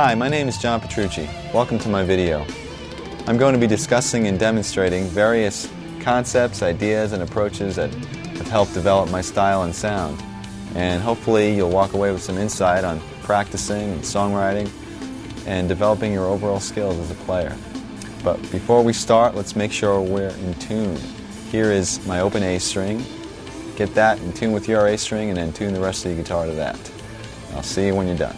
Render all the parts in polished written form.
Hi, my name is John Petrucci. Welcome to my video. I'm going to be discussing and demonstrating various concepts, ideas, and approaches that have helped develop my style and sound. And hopefully you'll walk away with some insight on practicing and songwriting and developing your overall skills as a player. But before we start, let's make sure we're in tune. Here is my open A string. Get that in tune with your A string and then tune the rest of your guitar to that. I'll see you when you're done.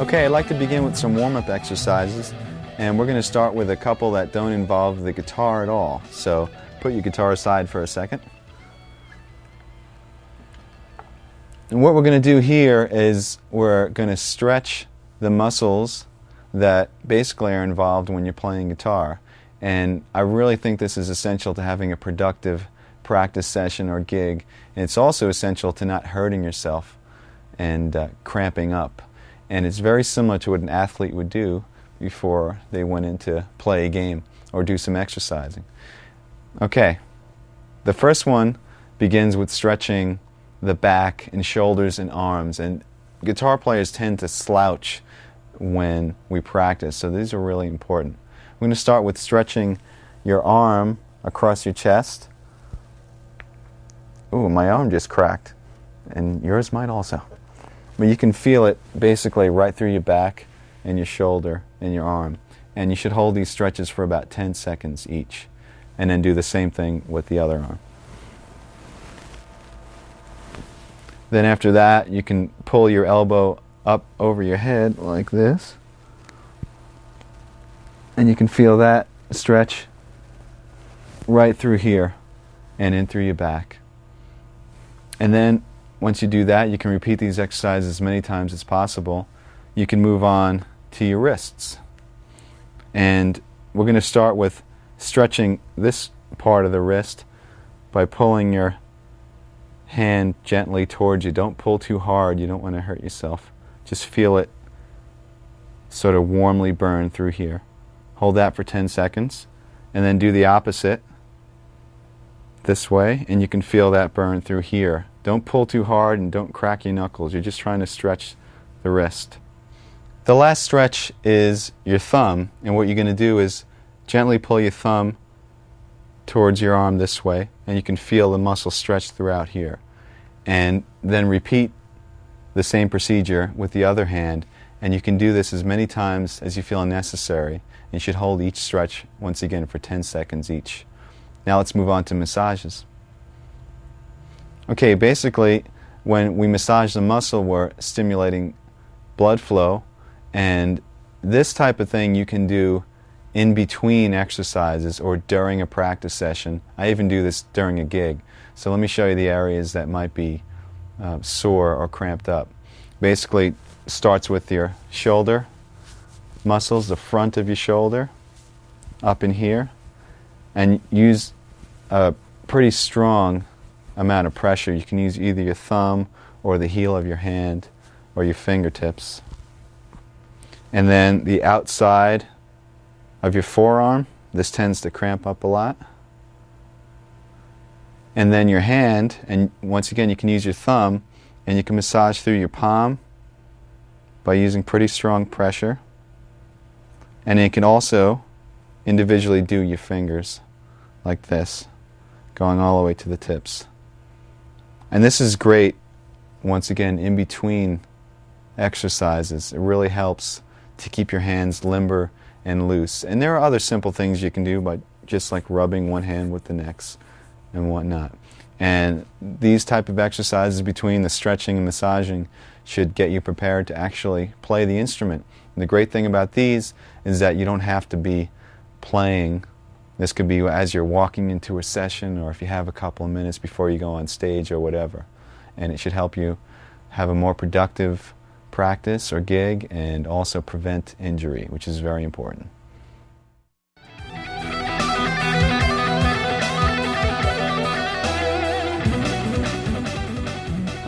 Okay, I'd like to begin with some warm-up exercises, and we're going to start with a couple that don't involve the guitar at all. So put your guitar aside for a second. And what we're going to do here is we're going to stretch the muscles that basically are involved when you're playing guitar. And I really think this is essential to having a productive practice session or gig. And it's also essential to not hurting yourself and cramping up. And it's very similar to what an athlete would do before they went in to play a game or do some exercising. Okay, the first one begins with stretching the back and shoulders and arms. And guitar players tend to slouch when we practice, so these are really important. We're going to start with stretching your arm across your chest. Ooh, my arm just cracked, and yours might also. But you can feel it basically right through your back and your shoulder and your arm. And you should hold these stretches for about 10 seconds each. And then do the same thing with the other arm. Then after that, you can pull your elbow up over your head like this. And you can feel that stretch right through here and in through your back. And then once you do that, you can repeat these exercises as many times as possible. You can move on to your wrists. And we're going to start with stretching this part of the wrist by pulling your hand gently towards you. Don't pull too hard. You don't want to hurt yourself. Just feel it sort of warmly burn through here. Hold that for 10 seconds. And then do the opposite this way. And you can feel that burn through here. Don't pull too hard and don't crack your knuckles. You're just trying to stretch the wrist. The last stretch is your thumb, and what you're going to do is gently pull your thumb towards your arm this way, and you can feel the muscle stretch throughout here. And then repeat the same procedure with the other hand, and you can do this as many times as you feel necessary. You should hold each stretch once again for 10 seconds each. Now let's move on to massages. Okay, basically, when we massage the muscle, we're stimulating blood flow, and this type of thing you can do in between exercises or during a practice session. I even do this during a gig. So let me show you the areas that might be sore or cramped up. Basically, starts with your shoulder muscles, the front of your shoulder, up in here, and use a pretty strong amount of pressure. You can use either your thumb or the heel of your hand or your fingertips. And then the outside of your forearm, this tends to cramp up a lot. And then your hand, and once again you can use your thumb, and you can massage through your palm by using pretty strong pressure. And you can also individually do your fingers like this, going all the way to the tips. And this is great, once again, in between exercises. It really helps to keep your hands limber and loose. And there are other simple things you can do by just like rubbing one hand with the next and whatnot. And these type of exercises between the stretching and massaging should get you prepared to actually play the instrument. And the great thing about these is that you don't have to be playing. This could be as you're walking into a session, or if you have a couple of minutes before you go on stage or whatever. And it should help you have a more productive practice or gig and also prevent injury, which is very important.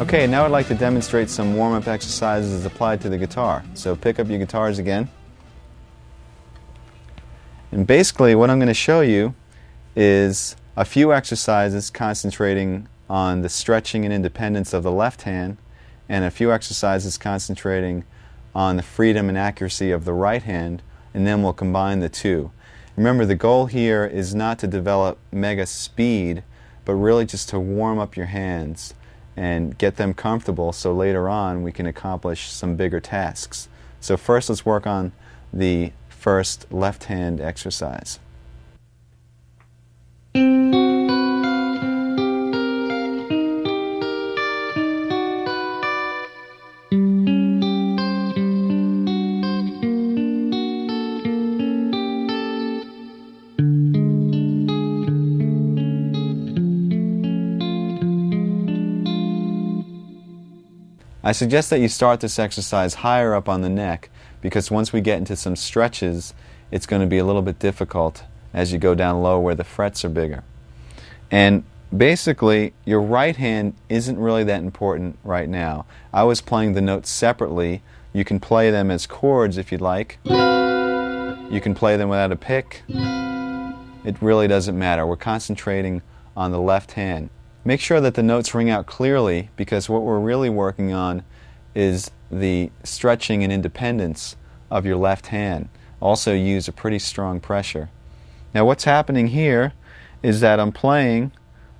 Okay, now I'd like to demonstrate some warm-up exercises applied to the guitar. So pick up your guitars again. And basically what I'm going to show you is a few exercises concentrating on the stretching and independence of the left hand, and a few exercises concentrating on the freedom and accuracy of the right hand, and then we'll combine the two. Remember, the goal here is not to develop mega speed, but really just to warm up your hands and get them comfortable so later on we can accomplish some bigger tasks. So first let's work on the first left hand exercise. I suggest that you start this exercise higher up on the neck, because once we get into some stretches, it's going to be a little bit difficult as you go down low where the frets are bigger. And basically, your right hand isn't really that important right now. I was playing the notes separately. You can play them as chords if you'd like. You can play them without a pick. It really doesn't matter. We're concentrating on the left hand. Make sure that the notes ring out clearly, because what we're really working on is the stretching and independence of your left hand. Also use a pretty strong pressure. Now what's happening here is that I'm playing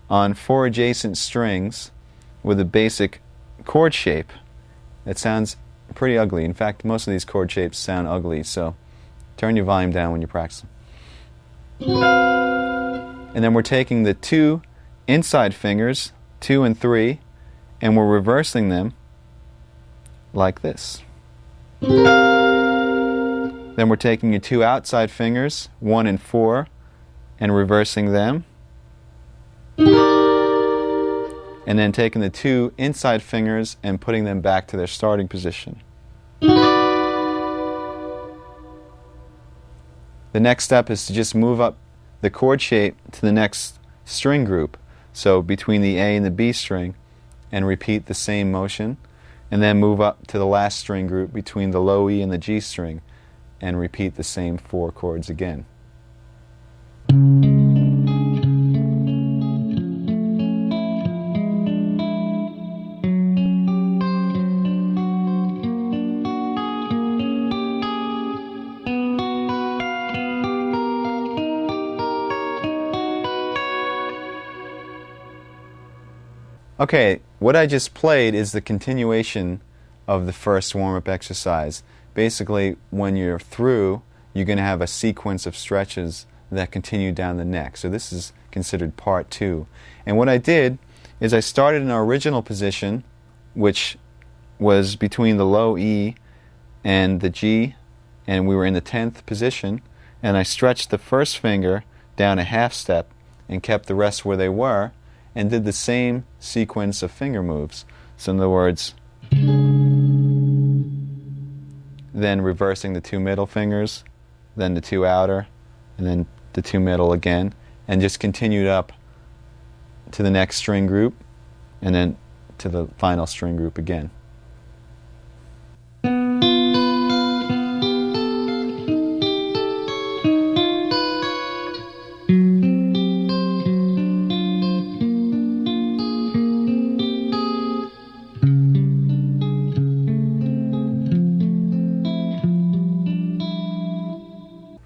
on 4 adjacent strings with a basic chord shape. It sounds pretty ugly. In fact, most of these chord shapes sound ugly, so turn your volume down when you practice. And then we're taking the 2 inside fingers, 2 and 3, and we're reversing them like this. Then we're taking your 2 outside fingers, 1 and 4, and reversing them. And then taking the 2 inside fingers and putting them back to their starting position. The next step is to just move up the chord shape to the next string group. So between the A and the B string, and repeat the same motion, and then move up to the last string group between the low E and the G string, and repeat the same 4 chords again. Okay, what I just played is the continuation of the first warm-up exercise. Basically, when you're through, you're going to have a sequence of stretches that continue down the neck. So this is considered part 2. And what I did is I started in our original position, which was between the low E and the G, and we were in the 10th position, and I stretched the first finger down a half step and kept the rest where they were, and did the same sequence of finger moves. So in other words, then reversing the 2 middle fingers, then the 2 outer, and then the 2 middle again, and just continued up to the next string group, and then to the final string group again.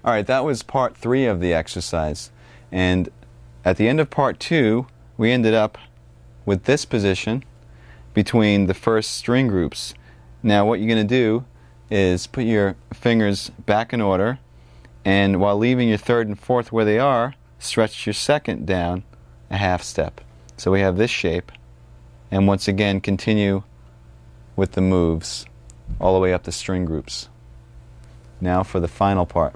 Alright, that was part 3 of the exercise. And at the end of part 2, we ended up with this position between the first string groups. Now what you're going to do is put your fingers back in order, and while leaving your 3rd and 4th where they are, stretch your 2nd down a half step. So we have this shape, and once again continue with the moves all the way up the string groups. Now for the final part.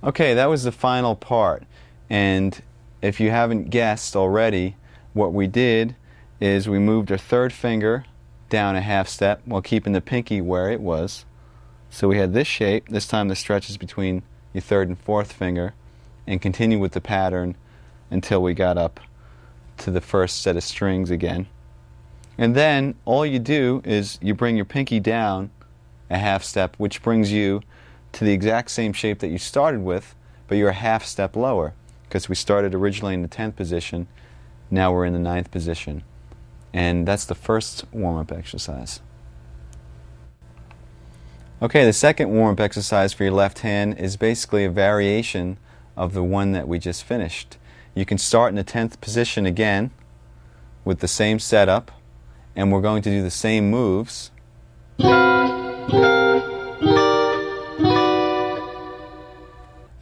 Okay, that was the final part, and if you haven't guessed already, what we did is we moved our third finger down a half step while keeping the pinky where it was. So we had this shape. This time the stretch is between your third and fourth finger, and continue with the pattern until we got up to the first set of strings again. And then all you do is you bring your pinky down a half step, which brings you to the exact same shape that you started with, but you're a half step lower, because we started originally in the 10th position, now we're in the 9th position. And that's the first warm-up exercise. Okay, the second warm-up exercise for your left hand is basically a variation of the one that we just finished. You can start in the 10th position again with the same setup, and we're going to do the same moves.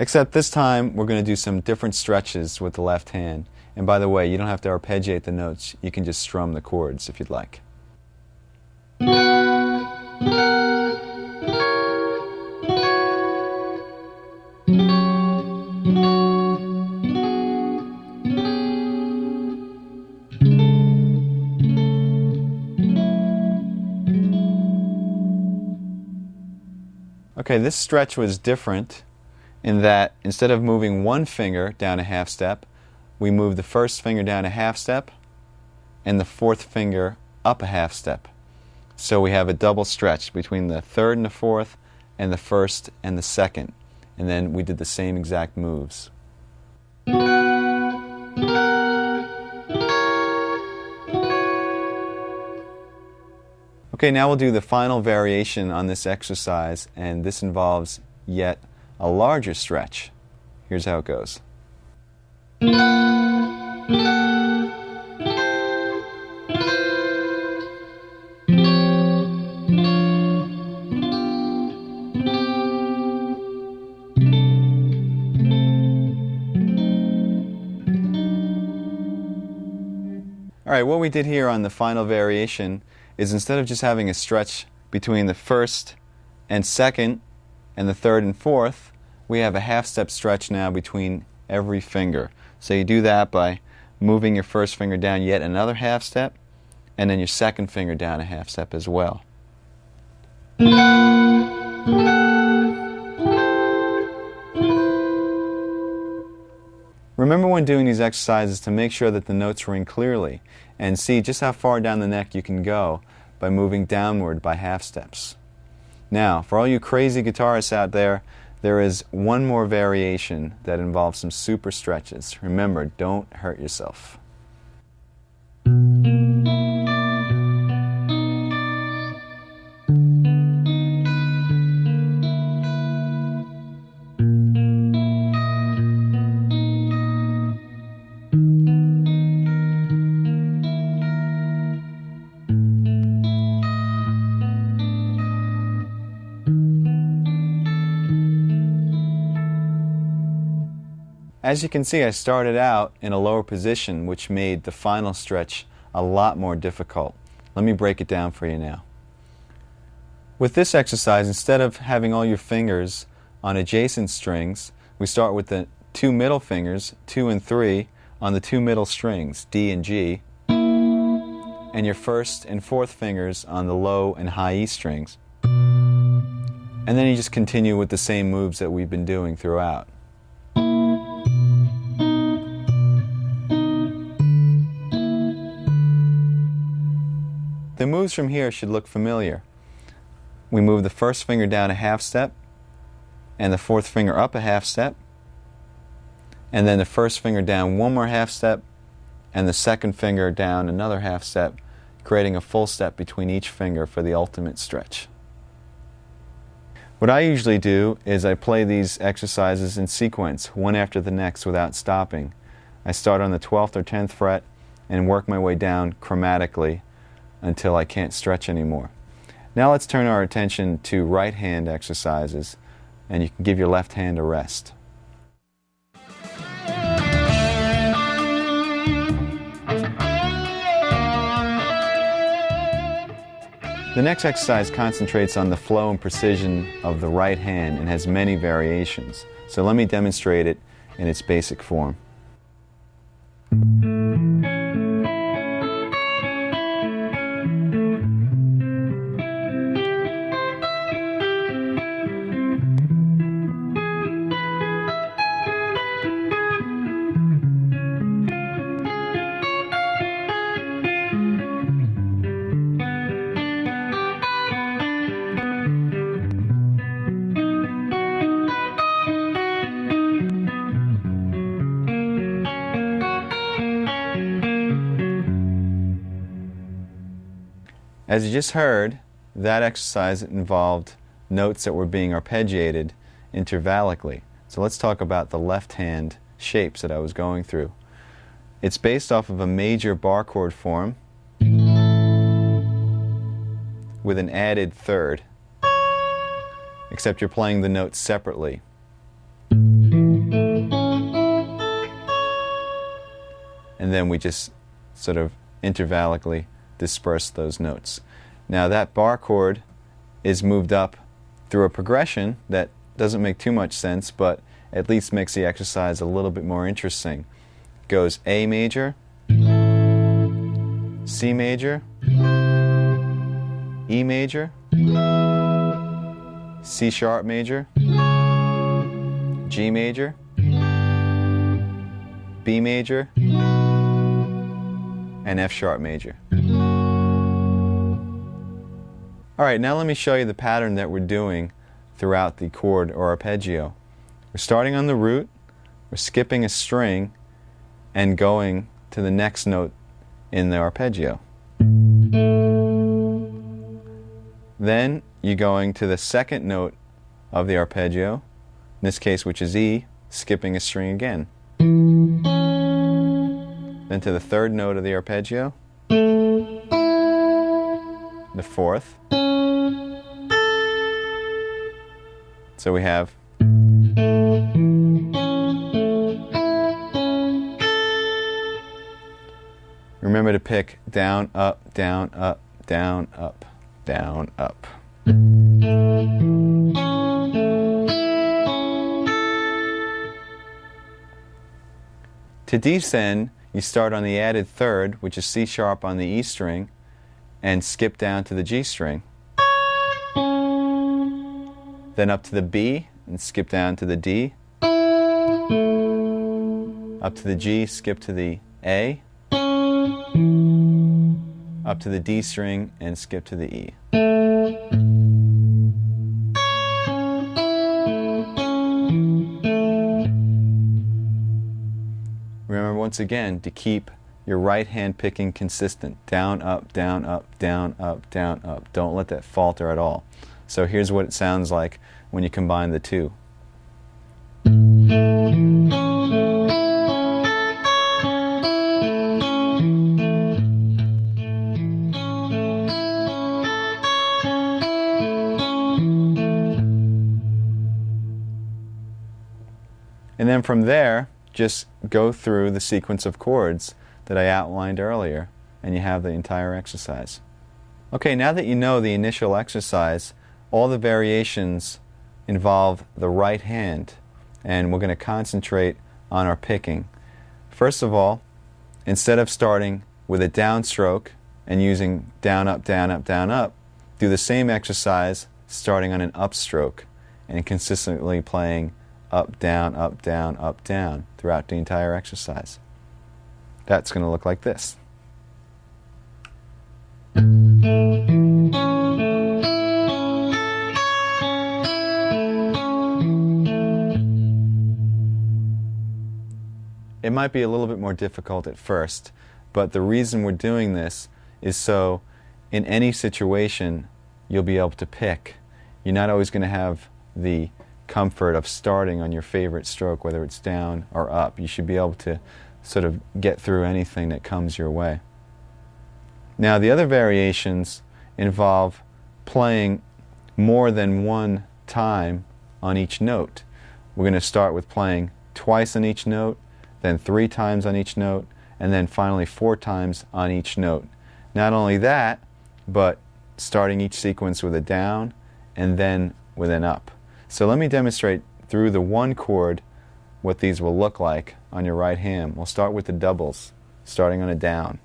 Except this time we're going to do some different stretches with the left hand. And by the way, you don't have to arpeggiate the notes. You can just strum the chords if you'd like. Okay, this stretch was different in that instead of moving one finger down a half step, we move the first finger down a half step and the fourth finger up a half step. So we have a double stretch between the third and the fourth and the first and the second. And then we did the same exact moves. Okay, now we'll do the final variation on this exercise, and this involves yet a larger stretch. Here's how it goes. Alright, what we did here on the final variation is instead of just having a stretch between the first and second and the third and fourth, we have a half-step stretch now between every finger. So you do that by moving your first finger down yet another half step, and then your second finger down a half step as well. Remember when doing these exercises to make sure that the notes ring clearly, and see just how far down the neck you can go by moving downward by half steps. Now, for all you crazy guitarists out there, there is one more variation that involves some super stretches. Remember, don't hurt yourself. As you can see, I started out in a lower position, which made the final stretch a lot more difficult. Let me break it down for you now. With this exercise, instead of having all your fingers on adjacent strings, we start with the two middle fingers, 2 and 3, on the two middle strings, D and G, and your first and fourth fingers on the low and high E strings. And then you just continue with the same moves that we've been doing throughout. The moves from here should look familiar. We move the first finger down a half step, and the fourth finger up a half step, and then the first finger down one more half step, and the second finger down another half step, creating a full step between each finger for the ultimate stretch. What I usually do is I play these exercises in sequence, one after the next without stopping. I start on the 12th or 10th fret and work my way down chromatically until I can't stretch anymore. Now let's turn our attention to right hand exercises, and you can give your left hand a rest. The next exercise concentrates on the flow and precision of the right hand and has many variations. So let me demonstrate it in its basic form. As you just heard, that exercise involved notes that were being arpeggiated intervallically. So let's talk about the left hand shapes that I was going through. It's based off of a major bar chord form with an added third, except you're playing the notes separately. And then we just sort of intervallically disperse those notes. Now that bar chord is moved up through a progression that doesn't make too much sense, but at least makes the exercise a little bit more interesting. It goes A major, C major, E major, C sharp major, G major, B major, and F sharp major. Alright, now let me show you the pattern that we're doing throughout the chord or arpeggio. We're starting on the root, we're skipping a string, and going to the next note in the arpeggio. Then you're going to the second note of the arpeggio, in this case which is E, skipping a string again. Then to the third note of the arpeggio, the fourth. So we have remember to pick down, up, down, up, down, up, down, up. To descend, you start on the added third, which is C sharp on the E string, and skip down to the G string. Then up to the B and skip down to the D. Up to the G, skip to the A. Up to the D string and skip to the E. Remember once again to keep your right hand picking consistent. Down, up, down, up, down, up, down, up. Don't let that falter at all. So here's what it sounds like when you combine the two. And then from there, just go through the sequence of chords that I outlined earlier, and you have the entire exercise. Okay, now that you know the initial exercise, all the variations involve the right hand, and we're going to concentrate on our picking. First of all, instead of starting with a downstroke and using down, up, down, up, down, up, do the same exercise starting on an upstroke and consistently playing up, down, up, down, up, down throughout the entire exercise. That's going to look like this. It might be a little bit more difficult at first, but the reason we're doing this is so in any situation you'll be able to pick. You're not always going to have the comfort of starting on your favorite stroke, whether it's down or up. You should be able to sort of get through anything that comes your way. Now, the other variations involve playing more than one time on each note. We're going to start with playing twice on each note, then 3 times on each note, and then finally 4 times on each note. Not only that, but starting each sequence with a down and then with an up. So let me demonstrate through the one chord what these will look like on your right hand. We'll start with the doubles, starting on a down.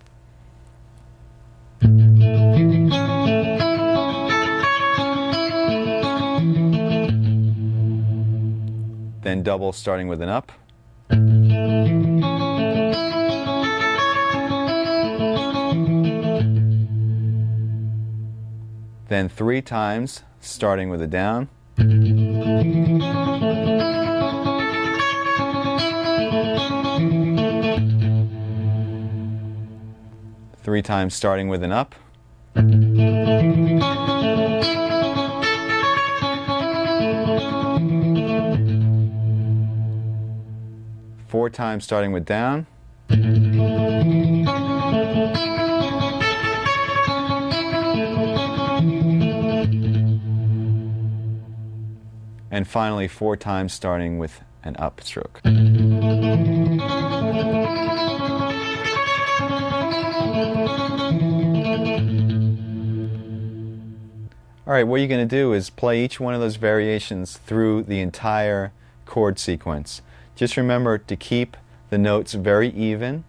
Then double starting with an up. Then 3 times starting with a down. Three times starting with an up. Four times starting with down. And finally 4 times starting with an up stroke. Alright, what you're going to do is play each one of those variations through the entire chord sequence. Just remember to keep the notes very even,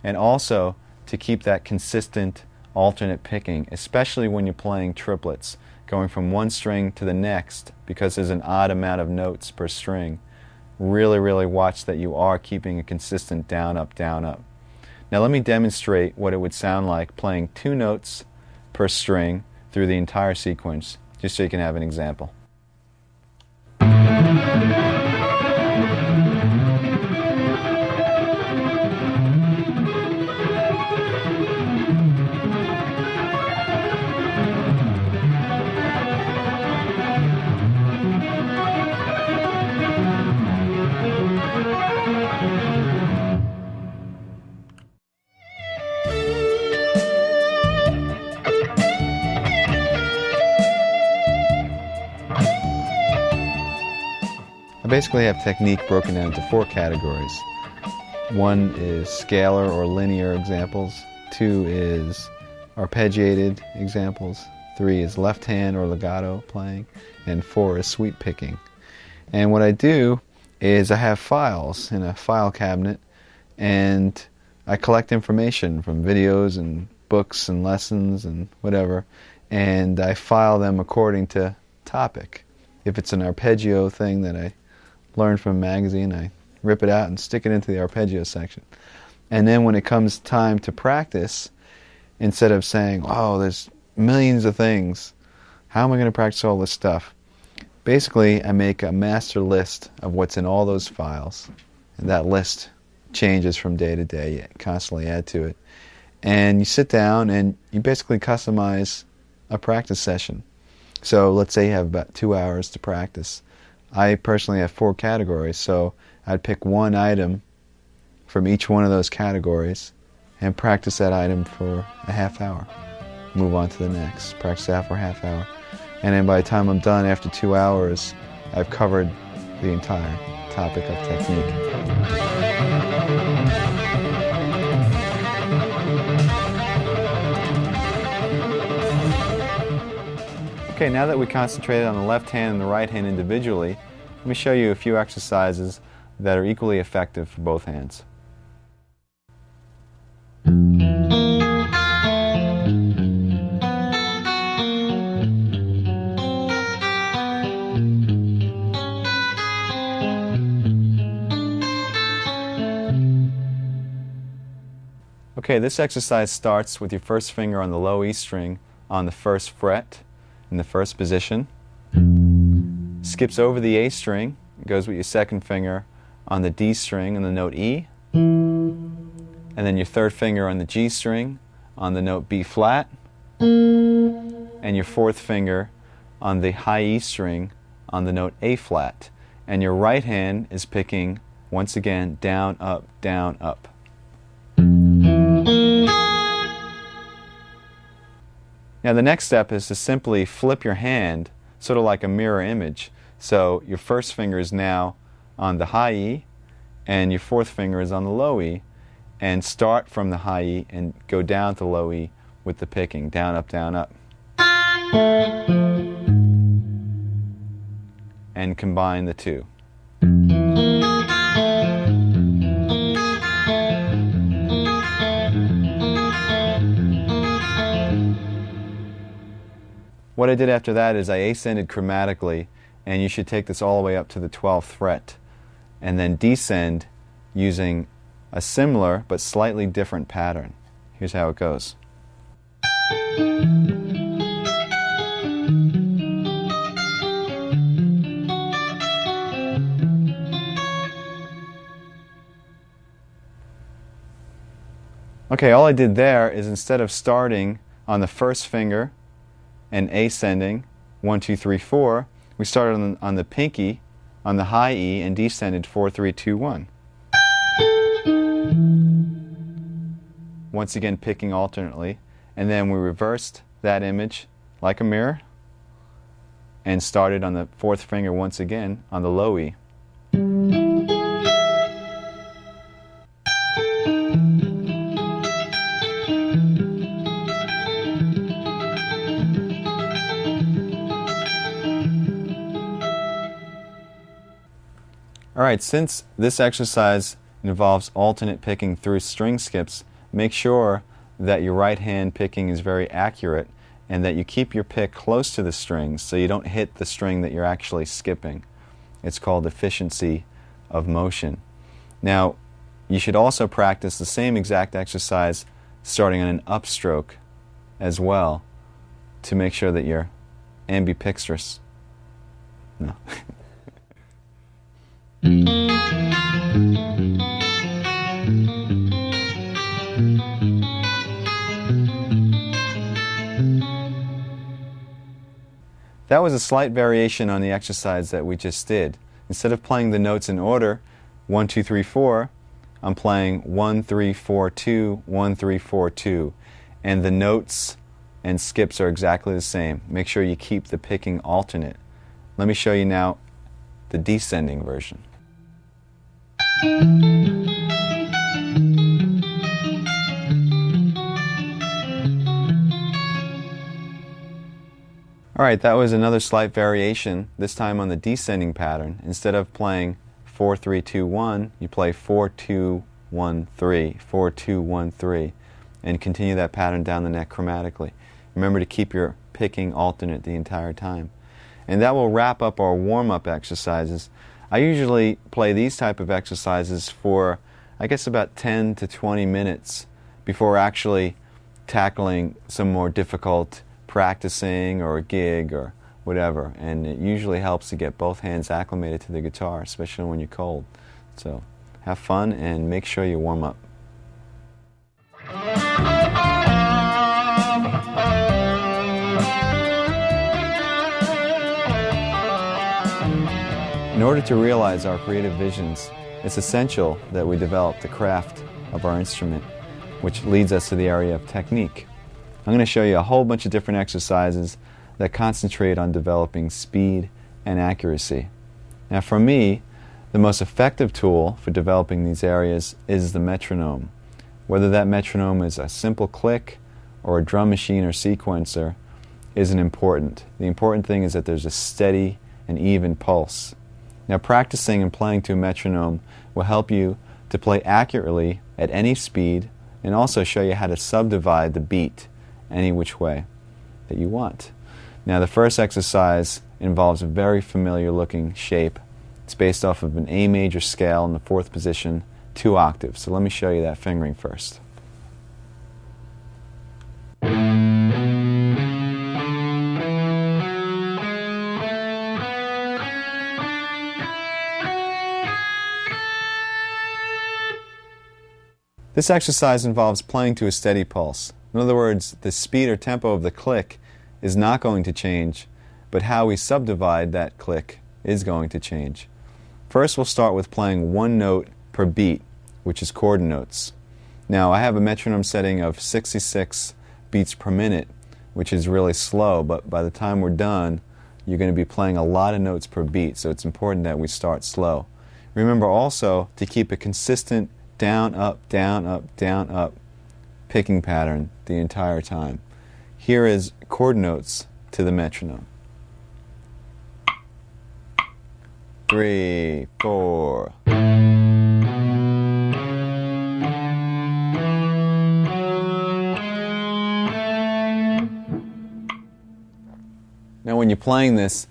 and also to keep that consistent alternate picking, especially when you're playing triplets, going from one string to the next, because there's an odd amount of notes per string. Really watch that you are keeping a consistent down, up, down, up. Now let me demonstrate what it would sound like playing 2 notes per string through the entire sequence, just so you can have an example. I basically have technique broken down into 4 categories. 1 is scalar or linear examples, 2 is arpeggiated examples, 3 is left hand or legato playing, and 4 is sweep picking. And what I do is I have files in a file cabinet, and I collect information from videos and books and lessons and whatever, and I file them according to topic. If it's an arpeggio thing that I learned from a magazine, I rip it out and stick it into the arpeggio section. And then when it comes time to practice, instead of saying, oh, there's millions of things, how am I going to practice all this stuff? Basically, I make a master list of what's in all those files, and that list changes from day to day. You constantly add to it. And you sit down and you basically customize a practice session. So let's say you have about 2 hours to practice. I personally have 4 categories, so I'd pick one item from each one of those categories and practice that item for a half hour. Move on to the next, practice that for a half hour. And then by the time I'm done after 2 hours, I've covered the entire topic of technique. Okay, now that we concentrated on the left hand and the right hand individually, let me show you a few exercises that are equally effective for both hands. Okay, this exercise starts with your first finger on the low E string on the first fret in the first position, skips over the A string, goes with your second finger on the D string on the note E, and then your third finger on the G string on the note B flat, and your fourth finger on the high E string on the note A flat. And your right hand is picking, once again, down, up, down, up. Now the next step is to simply flip your hand, sort of like a mirror image. So your first finger is now on the high E, and your fourth finger is on the low E, and start from the high E and go down to low E with the picking, down, up, down, up. And combine the two. What I did after that is I ascended chromatically, and you should take this all the way up to the 12th fret, and then descend using a similar but slightly different pattern. Here's how it goes. Okay, all I did there is instead of starting on the first finger and ascending 1, 2, 3, 4, we started on the pinky on the high E and descended 4, 3, 2, 1. Once again picking alternately, and then we reversed that image like a mirror and started on the fourth finger once again on the low E. Alright, since this exercise involves alternate picking through string skips, make sure that your right hand picking is very accurate and that you keep your pick close to the strings so you don't hit the string that you're actually skipping. It's called efficiency of motion. Now, you should also practice the same exact exercise starting on an upstroke as well to make sure that you're ambidextrous. No. That was a slight variation on the exercise that we just did. Instead of playing the notes in order, 1, 2, 3, 4, I'm playing 1, 3, 4, 2, 1, 3, 4, 2. And the notes and skips are exactly the same. Make sure you keep the picking alternate. Let me show you now the descending version. Alright, that was another slight variation, this time on the descending pattern. Instead of playing 4, 3, 2, 1, you play 4, 2, 1, 3, 4, 2, 1, 3, and continue that pattern down the neck chromatically. Remember to keep your picking alternate the entire time. And that will wrap up our warm-up exercises. I usually play these type of exercises for, I guess, about 10 to 20 minutes before actually tackling some more difficult practicing or a gig or whatever. And it usually helps to get both hands acclimated to the guitar, especially when you're cold. So have fun and make sure you warm up. In order to realize our creative visions, it's essential that we develop the craft of our instrument, which leads us to the area of technique. I'm going to show you a whole bunch of different exercises that concentrate on developing speed and accuracy. Now for me, the most effective tool for developing these areas is the metronome. Whether that metronome is a simple click or a drum machine or sequencer isn't important. The important thing is that there's a steady and even pulse. Now practicing and playing to a metronome will help you to play accurately at any speed and also show you how to subdivide the beat any which way that you want. Now the first exercise involves a very familiar looking shape. It's based off of an A major scale in the 4th position, 2 octaves. So let me show you that fingering first. This exercise involves playing to a steady pulse. In other words, the speed or tempo of the click is not going to change, but how we subdivide that click is going to change. First, we'll start with playing one note per beat, which is chord notes. Now, I have a metronome setting of 66 beats per minute, which is really slow, but by the time we're done, you're going to be playing a lot of notes per beat, so it's important that we start slow. Remember also to keep a consistent down, up, down, up, down, up picking pattern the entire time. Here is chord notes to the metronome. 3, 4. Now when you're playing this,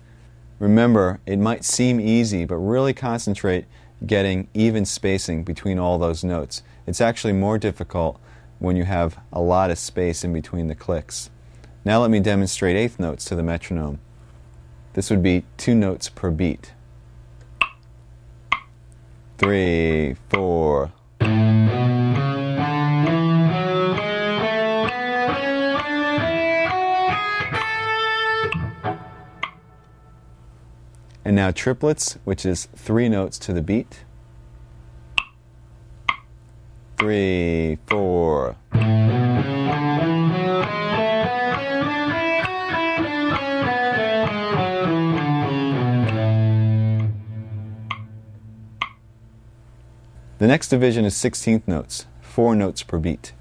remember, it might seem easy, but really concentrate getting even spacing between all those notes. It's actually more difficult when you have a lot of space in between the clicks. Now let me demonstrate eighth notes to the metronome. This would be 2 notes per beat. 3, 4. And now triplets, which is 3 notes to the beat. 3, 4. The next division is 16th notes, 4 notes per beat.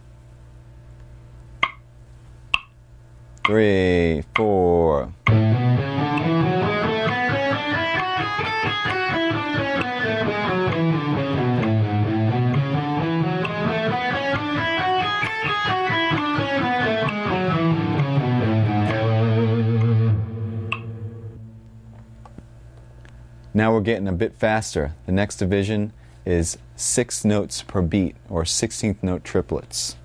3, 4. Now we're getting a bit faster. The next division is 6 notes per beat, or 16th note triplets.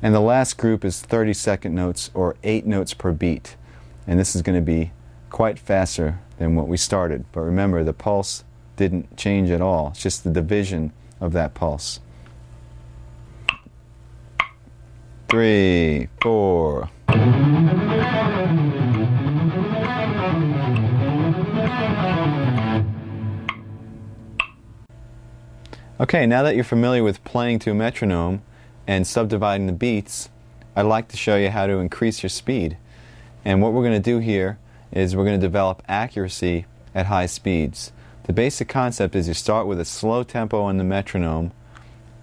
And the last group is 32nd notes, or 8 notes per beat. And this is going to be quite faster than what we started. But remember, the pulse didn't change at all. It's just the division of that pulse. 3, 4. Okay, now that you're familiar with playing to a metronome and subdividing the beats, I'd like to show you how to increase your speed. And what we're going to do here is we're going to develop accuracy at high speeds. The basic concept is you start with a slow tempo on the metronome,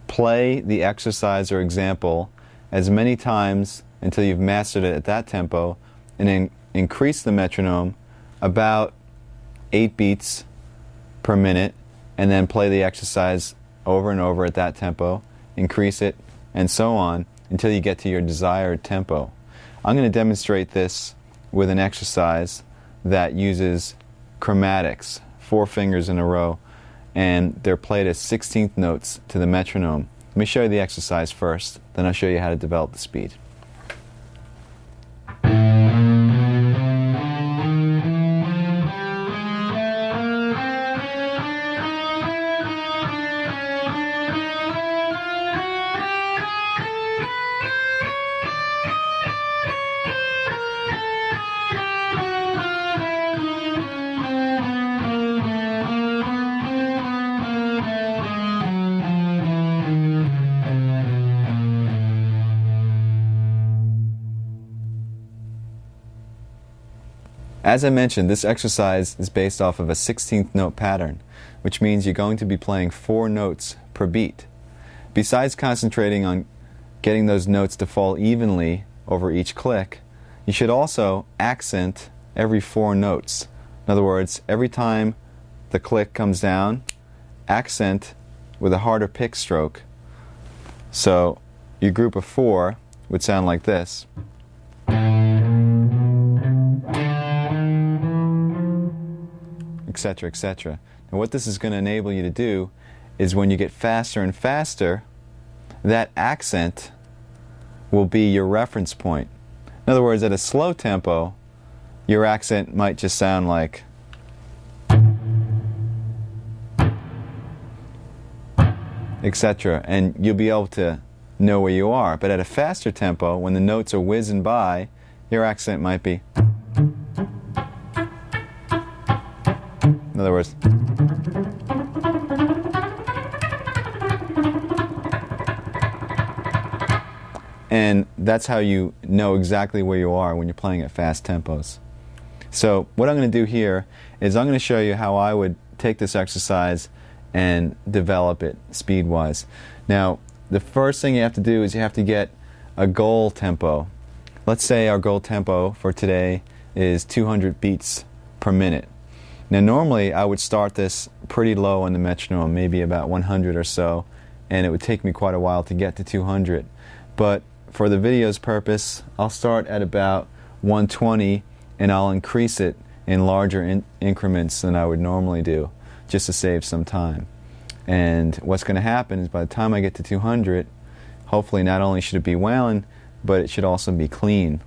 play the exercise or example as many times until you've mastered it at that tempo, and then increase the metronome about 8 beats per minute, and then play the exercise over and over at that tempo, increase it, and so on until you get to your desired tempo. I'm going to demonstrate this with an exercise that uses chromatics, 4 fingers in a row, and they're played as 16th notes to the metronome. Let me show you the exercise first, then I'll show you how to develop the speed. As I mentioned, this exercise is based off of a 16th note pattern, which means you're going to be playing 4 notes per beat. Besides concentrating on getting those notes to fall evenly over each click, you should also accent every 4 notes. In other words, every time the click comes down, accent with a harder pick stroke. So your group of 4 would sound like this. Etc., etc. And what this is going to enable you to do is when you get faster and faster, that accent will be your reference point. In other words, at a slow tempo, your accent might just sound like etc. And you'll be able to know where you are. But at a faster tempo, when the notes are whizzing by, your accent might be, in other words, and that's how you know exactly where you are when you're playing at fast tempos. So what I'm going to do here is I'm going to show you how I would take this exercise and develop it speed-wise. Now, the first thing you have to do is you have to get a goal tempo. Let's say our goal tempo for today is 200 beats per minute. Now, normally I would start this pretty low on the metronome, maybe about 100 or so, and it would take me quite a while to get to 200. But for the video's purpose, I'll start at about 120 and I'll increase it in larger increments than I would normally do, just to save some time. And what's going to happen is by the time I get to 200, hopefully not only should it be wailing, but it should also be clean.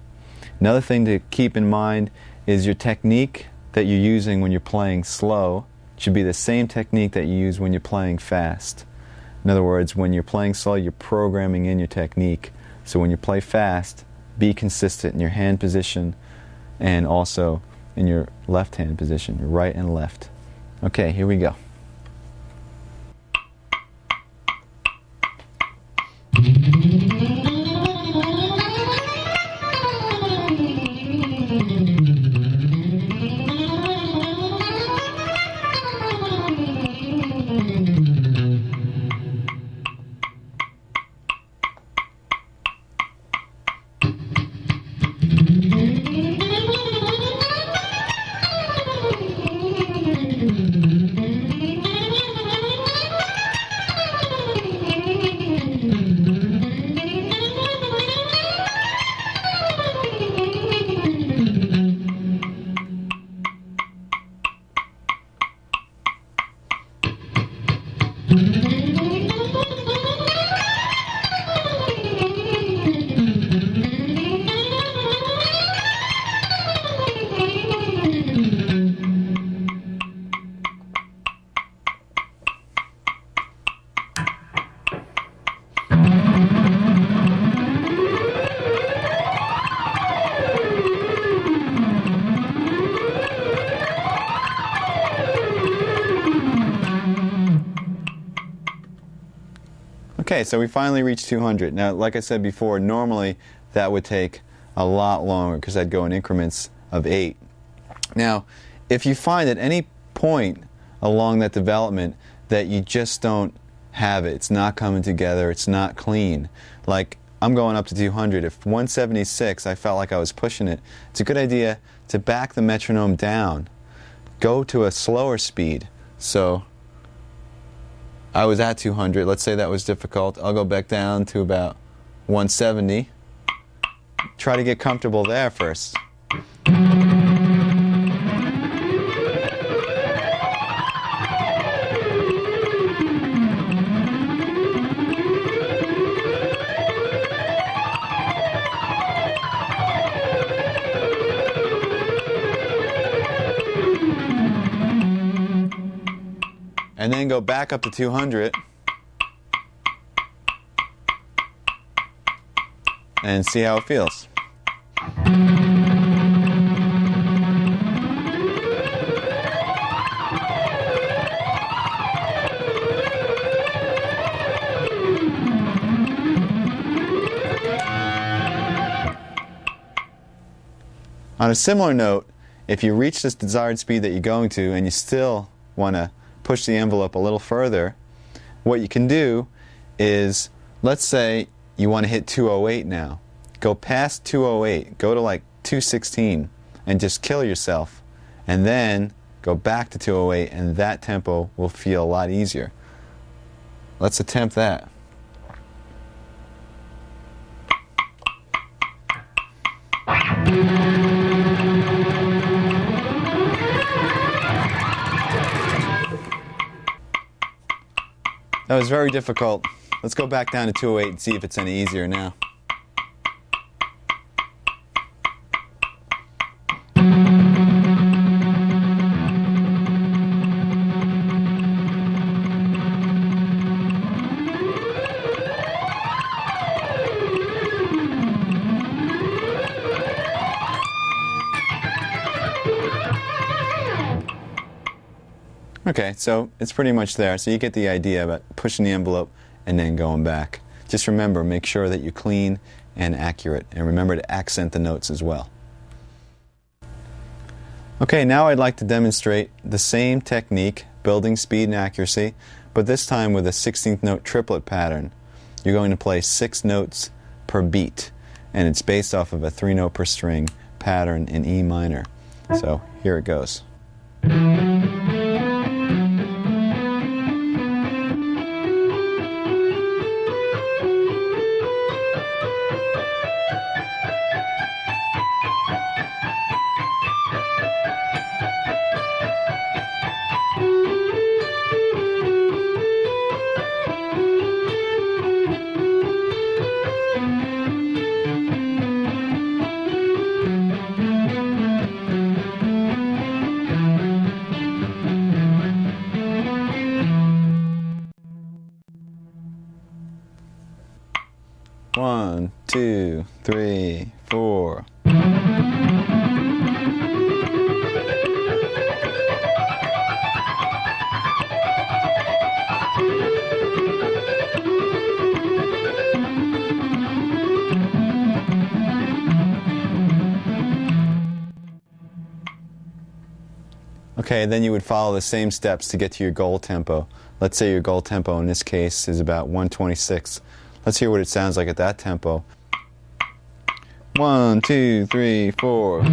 Another thing to keep in mind is your technique that you're using when you're playing slow should be the same technique that you use when you're playing fast. In other words, when you're playing slow, you're programming in your technique. So when you play fast, be consistent in your hand position and also in your left hand position, your right and left. Okay, here we go. Okay, so we finally reached 200. Now, like I said before, normally that would take a lot longer because I'd go in increments of 8. Now, if you find at any point along that development that you just don't have it, it's not coming together, it's not clean, like I'm going up to 200. If 176, I felt like I was pushing it, it's a good idea to back the metronome down, go to a slower speed. So I was at 200, let's say that was difficult, I'll go back down to about 170. Try to get comfortable there first. And then go back up to 200 and see how it feels. On a similar note, if you reach this desired speed that you're going to and you still want to push the envelope a little further, what you can do is, let's say you want to hit 208 now. Go past 208, go to like 216 and just kill yourself, and then go back to 208 and that tempo will feel a lot easier. Let's attempt that. That was very difficult. Let's go back down to 208 and see if it's any easier now. Okay, so it's pretty much there. So you get the idea about pushing the envelope and then going back. Just remember, make sure that you're clean and accurate. And remember to accent the notes as well. Okay, now I'd like to demonstrate the same technique, building speed and accuracy, but this time with a 16th note triplet pattern. You're going to play 6 notes per beat, and it's based off of a 3-note per string pattern in E minor. So here it goes. One, two, three, four. Okay, then you would follow the same steps to get to your goal tempo. Let's say your goal tempo in this case is about 126. Let's hear what it sounds like at that tempo. 1, 2, 3, 4.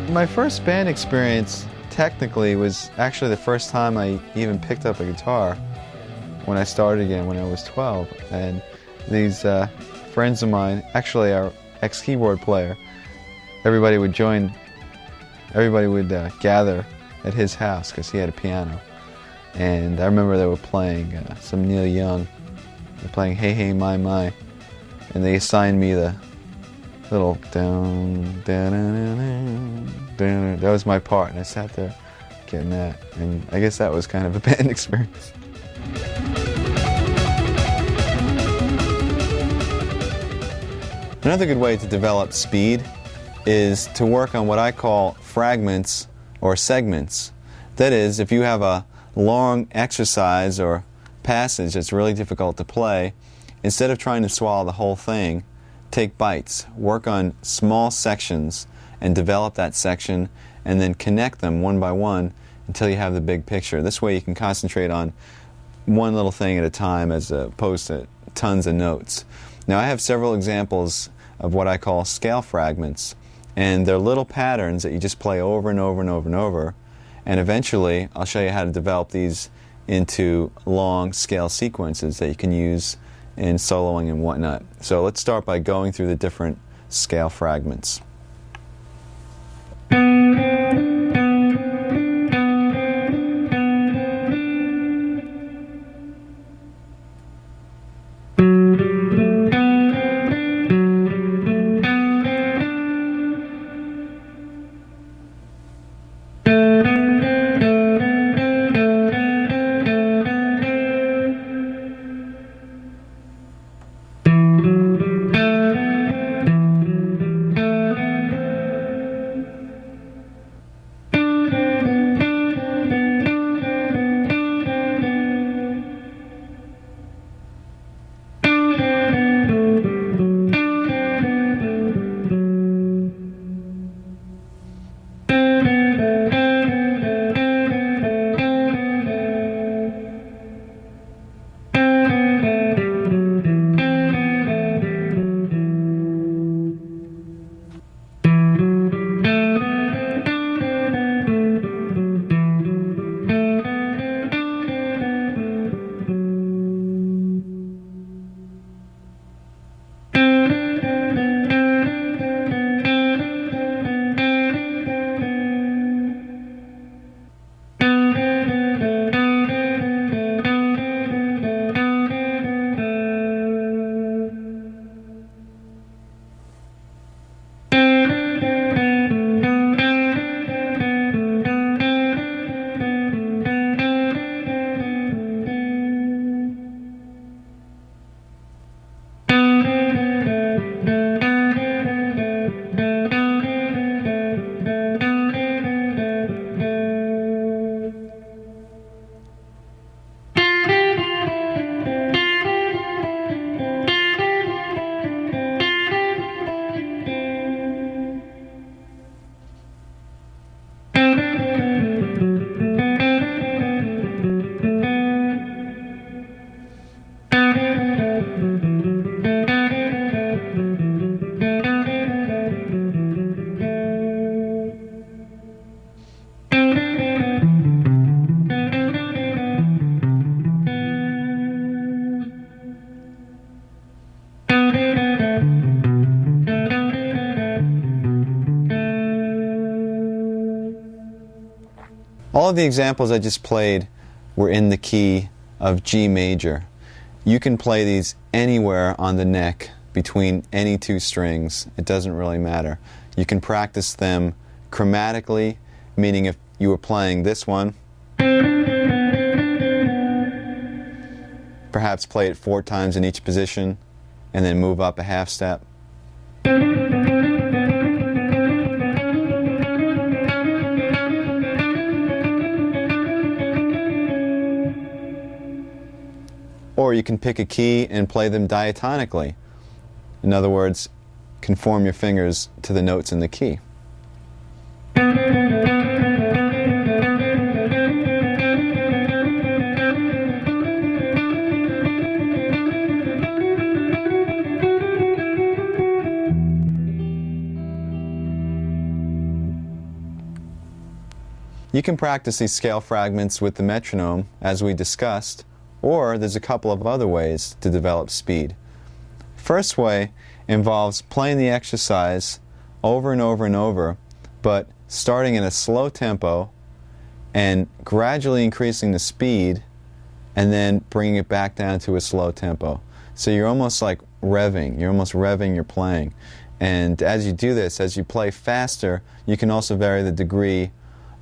My first band experience technically was actually the first time I even picked up a guitar when I started again when I was 12. And these friends of mine, actually our ex-keyboard player, everybody would gather at his house because he had a piano. And I remember they were playing some Neil Young. They were playing Hey Hey My My. And they assigned me the little down, down, down, down, down. That was my part, and I sat there getting that. And I guess that was kind of a band experience. Another good way to develop speed is to work on what I call fragments or segments. That is, if you have a long exercise or passage that's really difficult to play, instead of trying to swallow the whole thing, take bites, work on small sections and develop that section and then connect them one by one until you have the big picture. This way you can concentrate on one little thing at a time as opposed to tons of notes. Now I have several examples of what I call scale fragments, and they're little patterns that you just play over and over and over and over, and eventually I'll show you how to develop these into long scale sequences that you can use in soloing and whatnot. So let's start by going through the different scale fragments. All of the examples I just played were in the key of G major. You can play these anywhere on the neck between any two strings. It doesn't really matter. You can practice them chromatically, meaning if you were playing this one, perhaps play it 4 times in each position and then move up a half step. Or you can pick a key and play them diatonically. In other words, conform your fingers to the notes in the key. You can practice these scale fragments with the metronome, as we discussed, or there's a couple of other ways to develop speed. First way involves playing the exercise over and over and over, but starting in a slow tempo and gradually increasing the speed and then bringing it back down to a slow tempo. So you're almost like revving, you're playing. And as you do this, as you play faster, you can also vary the degree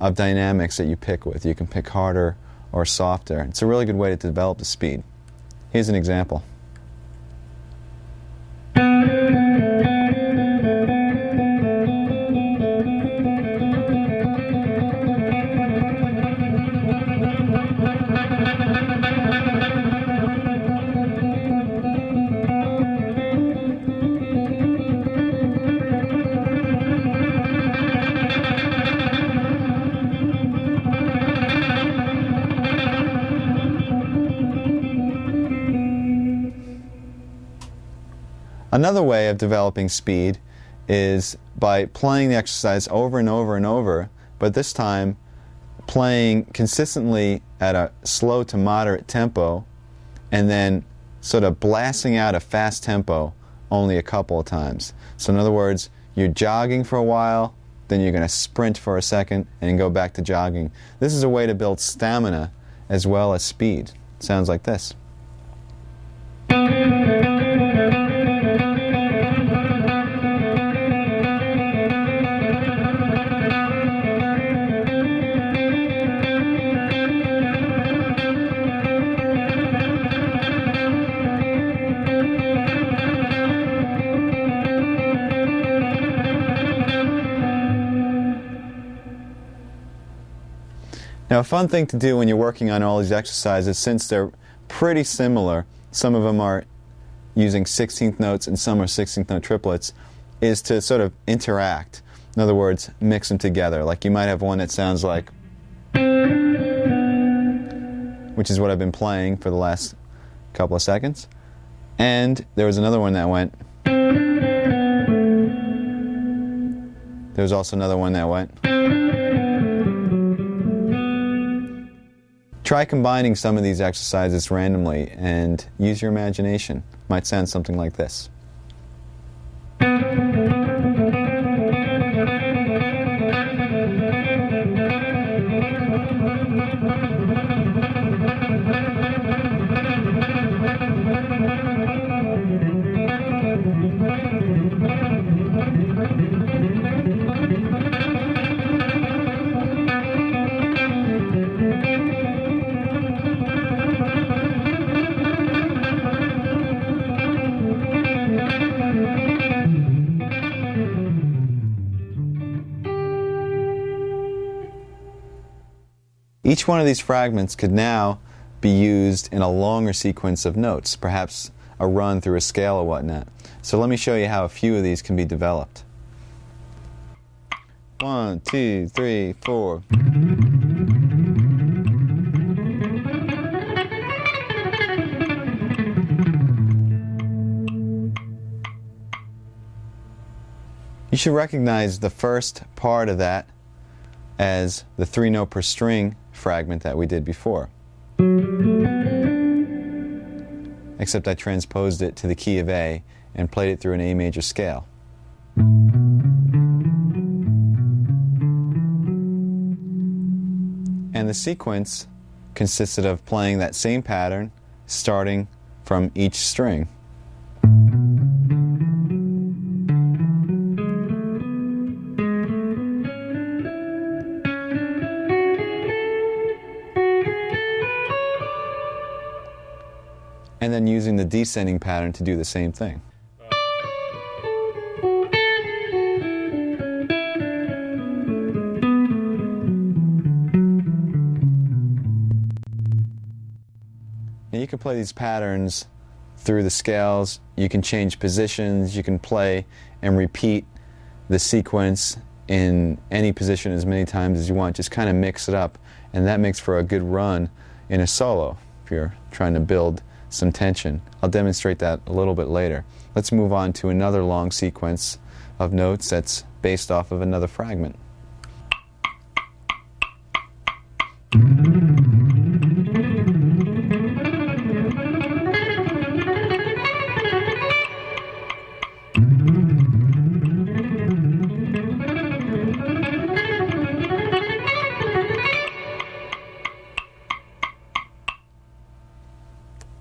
of dynamics that you pick with. You can pick harder or softer. It's a really good way to develop the speed. Here's an example. Another way of developing speed is by playing the exercise over and over and over, but this time playing consistently at a slow to moderate tempo and then sort of blasting out a fast tempo only a couple of times. So in other words, you're jogging for a while, then you're going to sprint for a second and go back to jogging. This is a way to build stamina as well as speed. It sounds like this. Now, a fun thing to do when you're working on all these exercises, since they're pretty similar, some of them are using 16th notes and some are 16th note triplets, is to sort of interact. In other words, mix them together. Like you might have one that sounds like, which is what I've been playing for the last couple of seconds. And there was another one that went. There was also another one that went. Try combining some of these exercises randomly and use your imagination. It might sound something like this. Each one of these fragments could now be used in a longer sequence of notes, perhaps a run through a scale or whatnot. So let me show you how a few of these can be developed. 1, 2, 3, 4. You should recognize the first part of that as the 3 note per string fragment that we did before. Except I transposed it to the key of A and played it through an A major scale. And the sequence consisted of playing that same pattern starting from each string. And then using the descending pattern to do the same thing. And you can play these patterns through the scales. You can change positions. You can play and repeat the sequence in any position as many times as you want. Just kind of mix it up, and that makes for a good run in a solo if you're trying to build some tension. I'll demonstrate that a little bit later. Let's move on to another long sequence of notes that's based off of another fragment.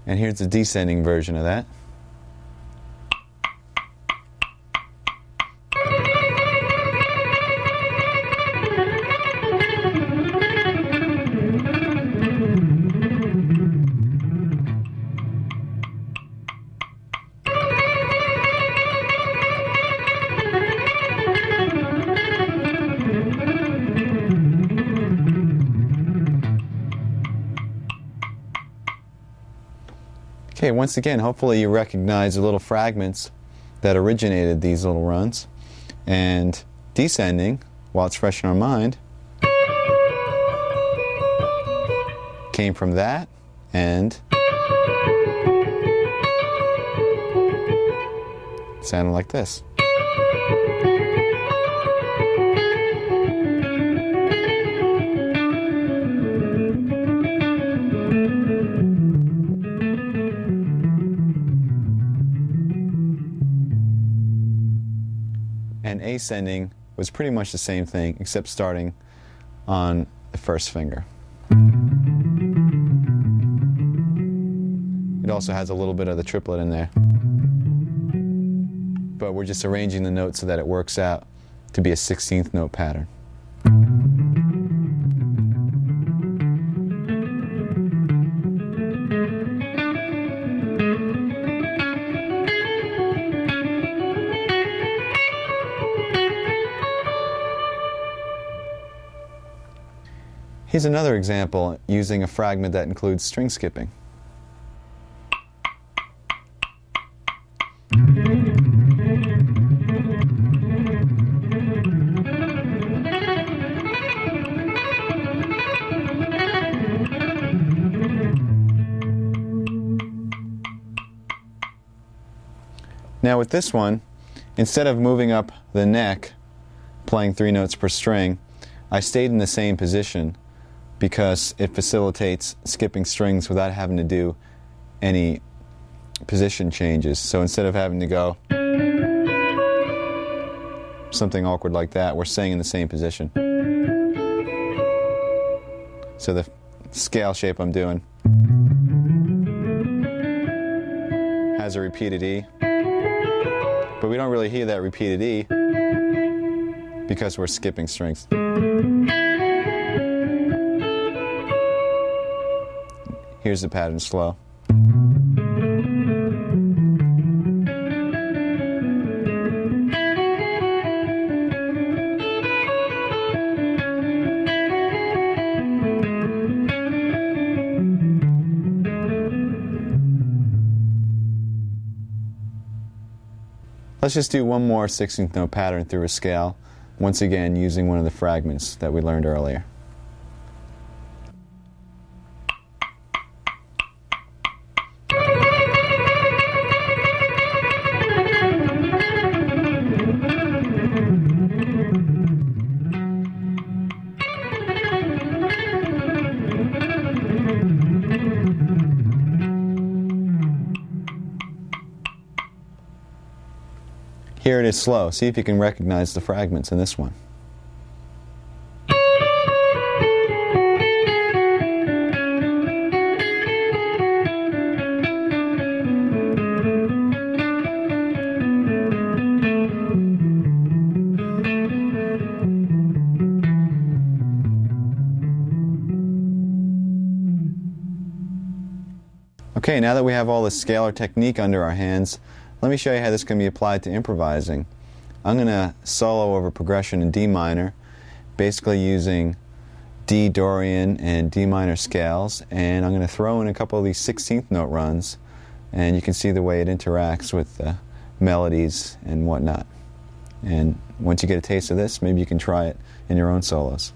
And here's the descending version of that. Okay, once again, hopefully you recognize the little fragments that originated these little runs. And descending, while it's fresh in our mind, came from that and sounded like this. And ascending was pretty much the same thing, except starting on the first finger. It also has a little bit of the triplet in there. But we're just arranging the notes so that it works out to be a 16th note pattern. Here's another example using a fragment that includes string skipping. Now with this one, instead of moving up the neck, playing 3 notes per string, I stayed in the same position because it facilitates skipping strings without having to do any position changes. So instead of having to go something awkward like that, we're staying in the same position. So the scale shape I'm doing has a repeated E, but we don't really hear that repeated E because we're skipping strings. Here's the pattern slow. Let's just do one more 16th note pattern through a scale, once again using one of the fragments that we learned earlier. Here it is slow. See if you can recognize the fragments in this one. Okay, now that we have all the scalar technique under our hands, let me show you how this can be applied to improvising. I'm going to solo over progression in D minor, basically using D Dorian and D minor scales, and I'm going to throw in a couple of these 16th note runs, and you can see the way it interacts with the melodies and whatnot. And once you get a taste of this, maybe you can try it in your own solos.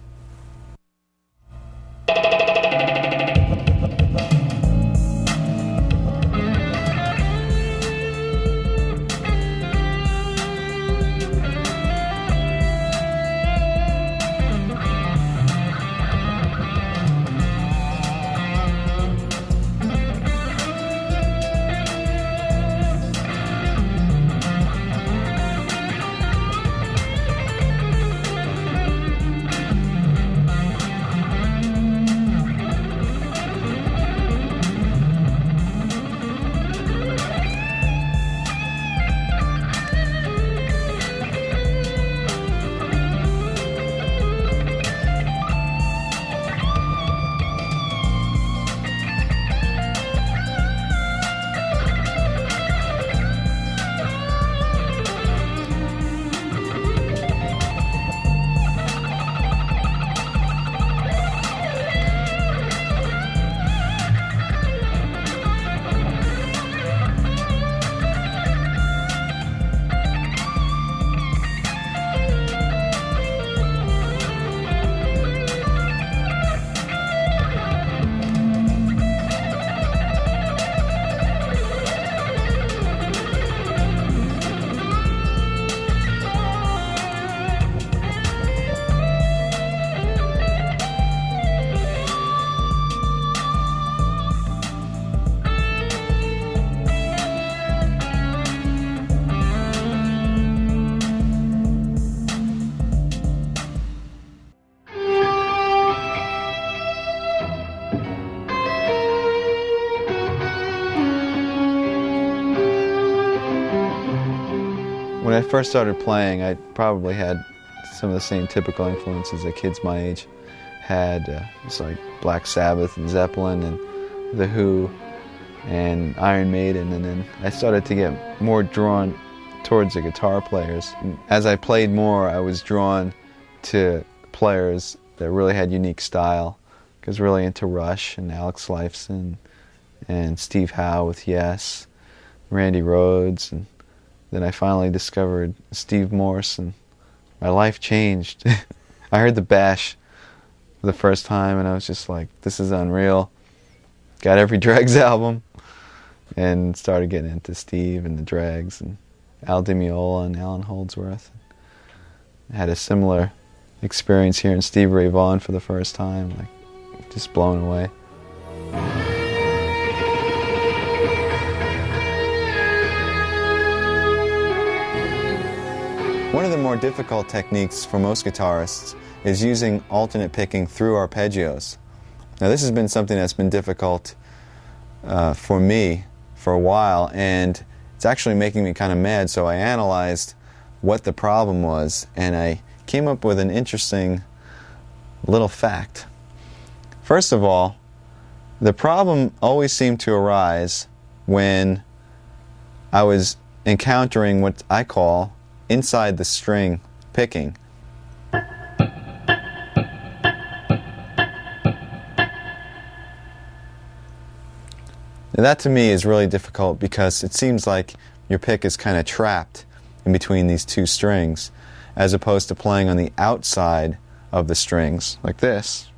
When I first started playing, I probably had some of the same typical influences that kids my age had. It's like Black Sabbath and Zeppelin and The Who and Iron Maiden, and then I started to get more drawn towards the guitar players. And as I played more, I was drawn to players that really had unique style. I was really into Rush and Alex Lifeson and Steve Howe with Yes, Randy Rhoads, and then I finally discovered Steve Morse, and my life changed. I heard The Bash for the first time, and I was just like, this is unreal. Got every Dregs album, and started getting into Steve and the Dregs, and Al Di Meola and Alan Holdsworth. I had a similar experience here in Stevie Ray Vaughan for the first time, like just blown away. One of the more difficult techniques for most guitarists is using alternate picking through arpeggios. Now this has been something that's been difficult for me for a while, and it's actually making me kind of mad, so I analyzed what the problem was, and I came up with an interesting little fact. First of all, the problem always seemed to arise when I was encountering what I call inside the string picking. Now that to me is really difficult because it seems like your pick is kind of trapped in between these two strings, as opposed to playing on the outside of the strings like this,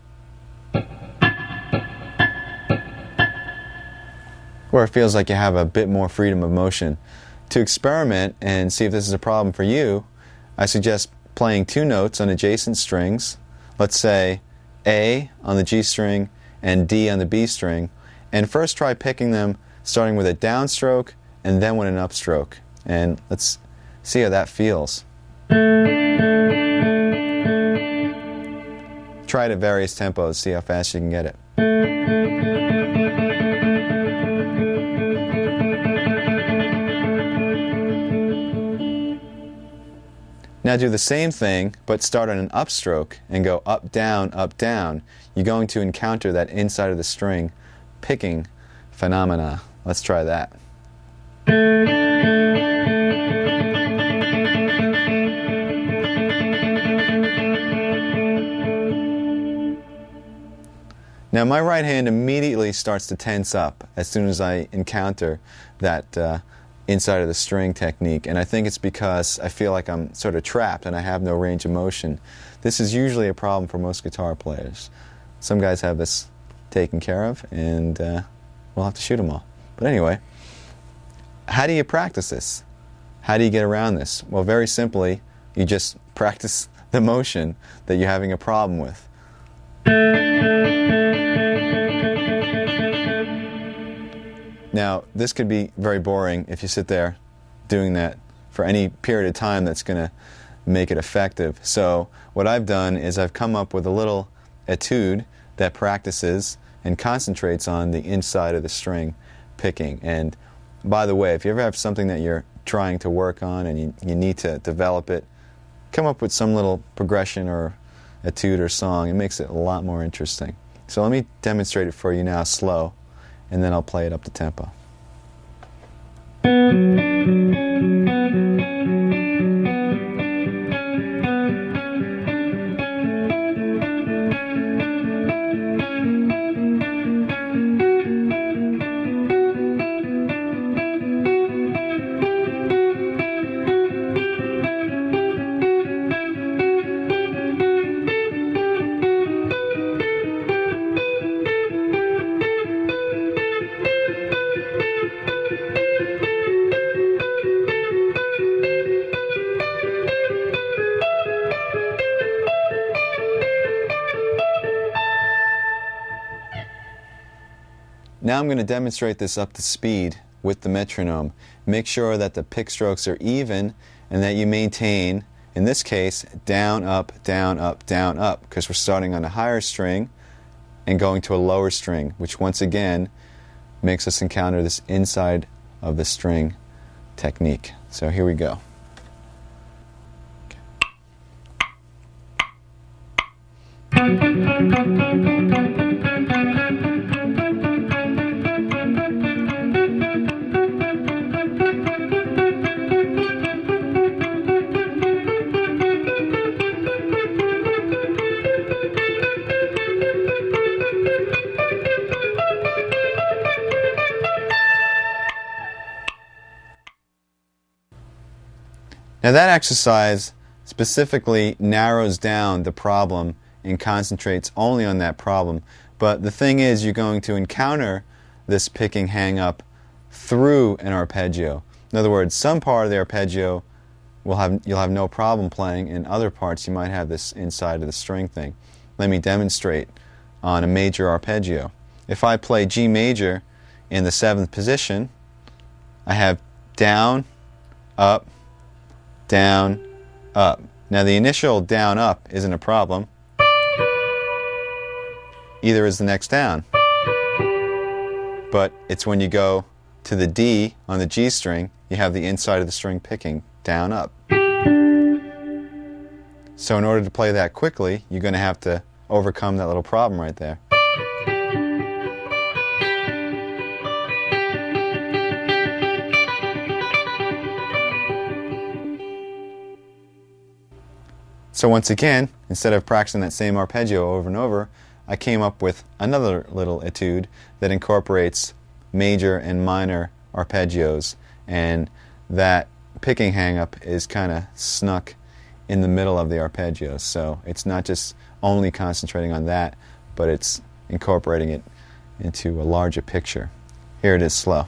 where it feels like you have a bit more freedom of motion. To experiment and see if this is a problem for you, I suggest playing two notes on adjacent strings, let's say A on the G string and D on the B string, and first try picking them starting with a downstroke and then with an upstroke. And let's see how that feels. Try it at various tempos, see how fast you can get it. Now do the same thing, but start on an upstroke and go up, down, up, down. You're going to encounter that inside of the string picking phenomena. Let's try that. Now my right hand immediately starts to tense up as soon as I encounter that inside of the string technique, and I think it's because I feel like I'm sort of trapped and I have no range of motion. This is usually a problem for most guitar players. Some guys have this taken care of, and we'll have to shoot them all. But anyway, how do you practice this? How do you get around this? Well, very simply, you just practice the motion that you're having a problem with. Now, this could be very boring if you sit there doing that for any period of time that's going to make it effective. So what I've done is I've come up with a little etude that practices and concentrates on the inside of the string picking. And by the way, if you ever have something that you're trying to work on and you need to develop it, come up with some little progression or etude or song. It makes it a lot more interesting. So let me demonstrate it for you now slow, and then I'll play it up to tempo. Now I'm going to demonstrate this up to speed with the metronome. Make sure that the pick strokes are even and that you maintain, in this case, down, up, down, up, down, up, because we're starting on a higher string and going to a lower string, which once again makes us encounter this inside of the string technique. So here we go. Now that exercise specifically narrows down the problem and concentrates only on that problem. But the thing is, you're going to encounter this picking hang-up through an arpeggio. In other words, some part of the arpeggio you'll have no problem playing, and other parts you might have this inside of the string thing. Let me demonstrate on a major arpeggio. If I play G major in the 7th position, I have down, up, down, up. Now the initial down, up isn't a problem. Either is the next down. But it's when you go to the D on the G string, you have the inside of the string picking down, up. So in order to play that quickly, you're going to have to overcome that little problem right there. So once again, instead of practicing that same arpeggio over and over, I came up with another little etude that incorporates major and minor arpeggios, and that picking hang-up is kind of snuck in the middle of the arpeggios. So it's not just only concentrating on that, but it's incorporating it into a larger picture. Here it is slow.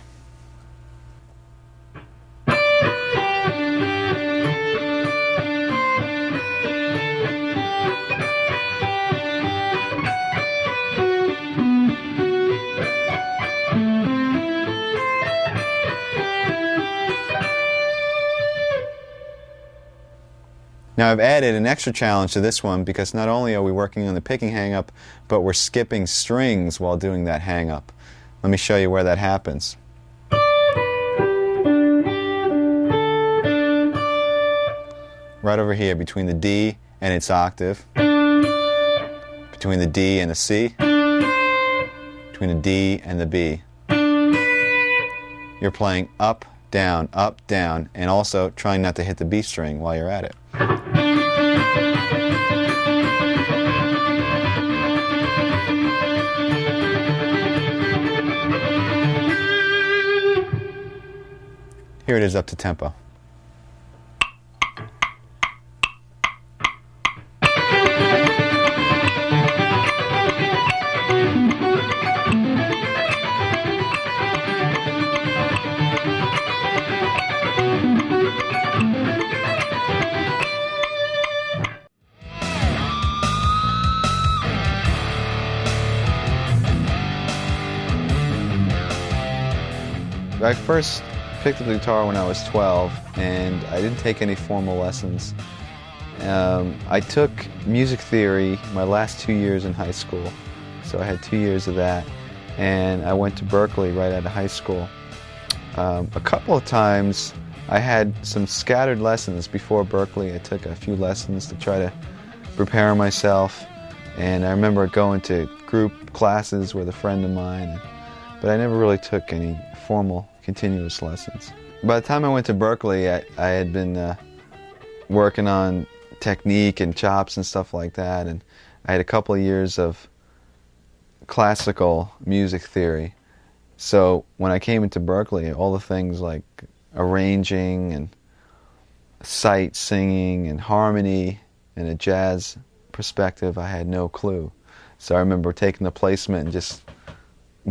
Now I've added an extra challenge to this one because not only are we working on the picking hang-up, but we're skipping strings while doing that hang-up. Let me show you where that happens. Right over here between the D and its octave, between the D and the C, between the D and the B. you're playing up, down, and also trying not to hit the B string while you're at it. Here it is up to tempo. I first picked up the guitar when I was 12, and I didn't take any formal lessons. I took music theory my last 2 years in high school, so I had 2 years of that, and I went to Berkeley right out of high school. A couple of times I had some scattered lessons before Berkeley. I took a few lessons to try to prepare myself, and I remember going to group classes with a friend of mine, but I never really took any formal continuous lessons. By the time I went to Berkeley, I had been working on technique and chops and stuff like that, and I had a couple of years of classical music theory. So when I came into Berkeley, all the things like arranging and sight singing and harmony and a jazz perspective, I had no clue. So I remember taking the placement and just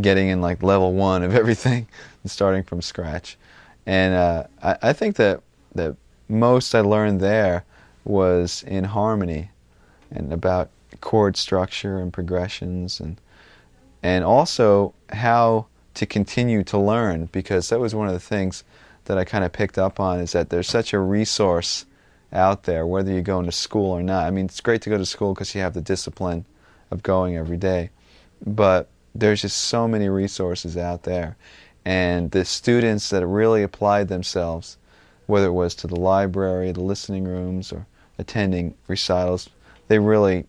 getting in like level 1 of everything and starting from scratch. And I think that most I learned there was in harmony and about chord structure and progressions, and also how to continue to learn, because that was one of the things that I kind of picked up on, is that there's such a resource out there, whether you're going to school or not. I mean, it's great to go to school because you have the discipline of going every day, but there's just so many resources out there. And the students that really applied themselves, whether it was to the library, the listening rooms, or attending recitals, they really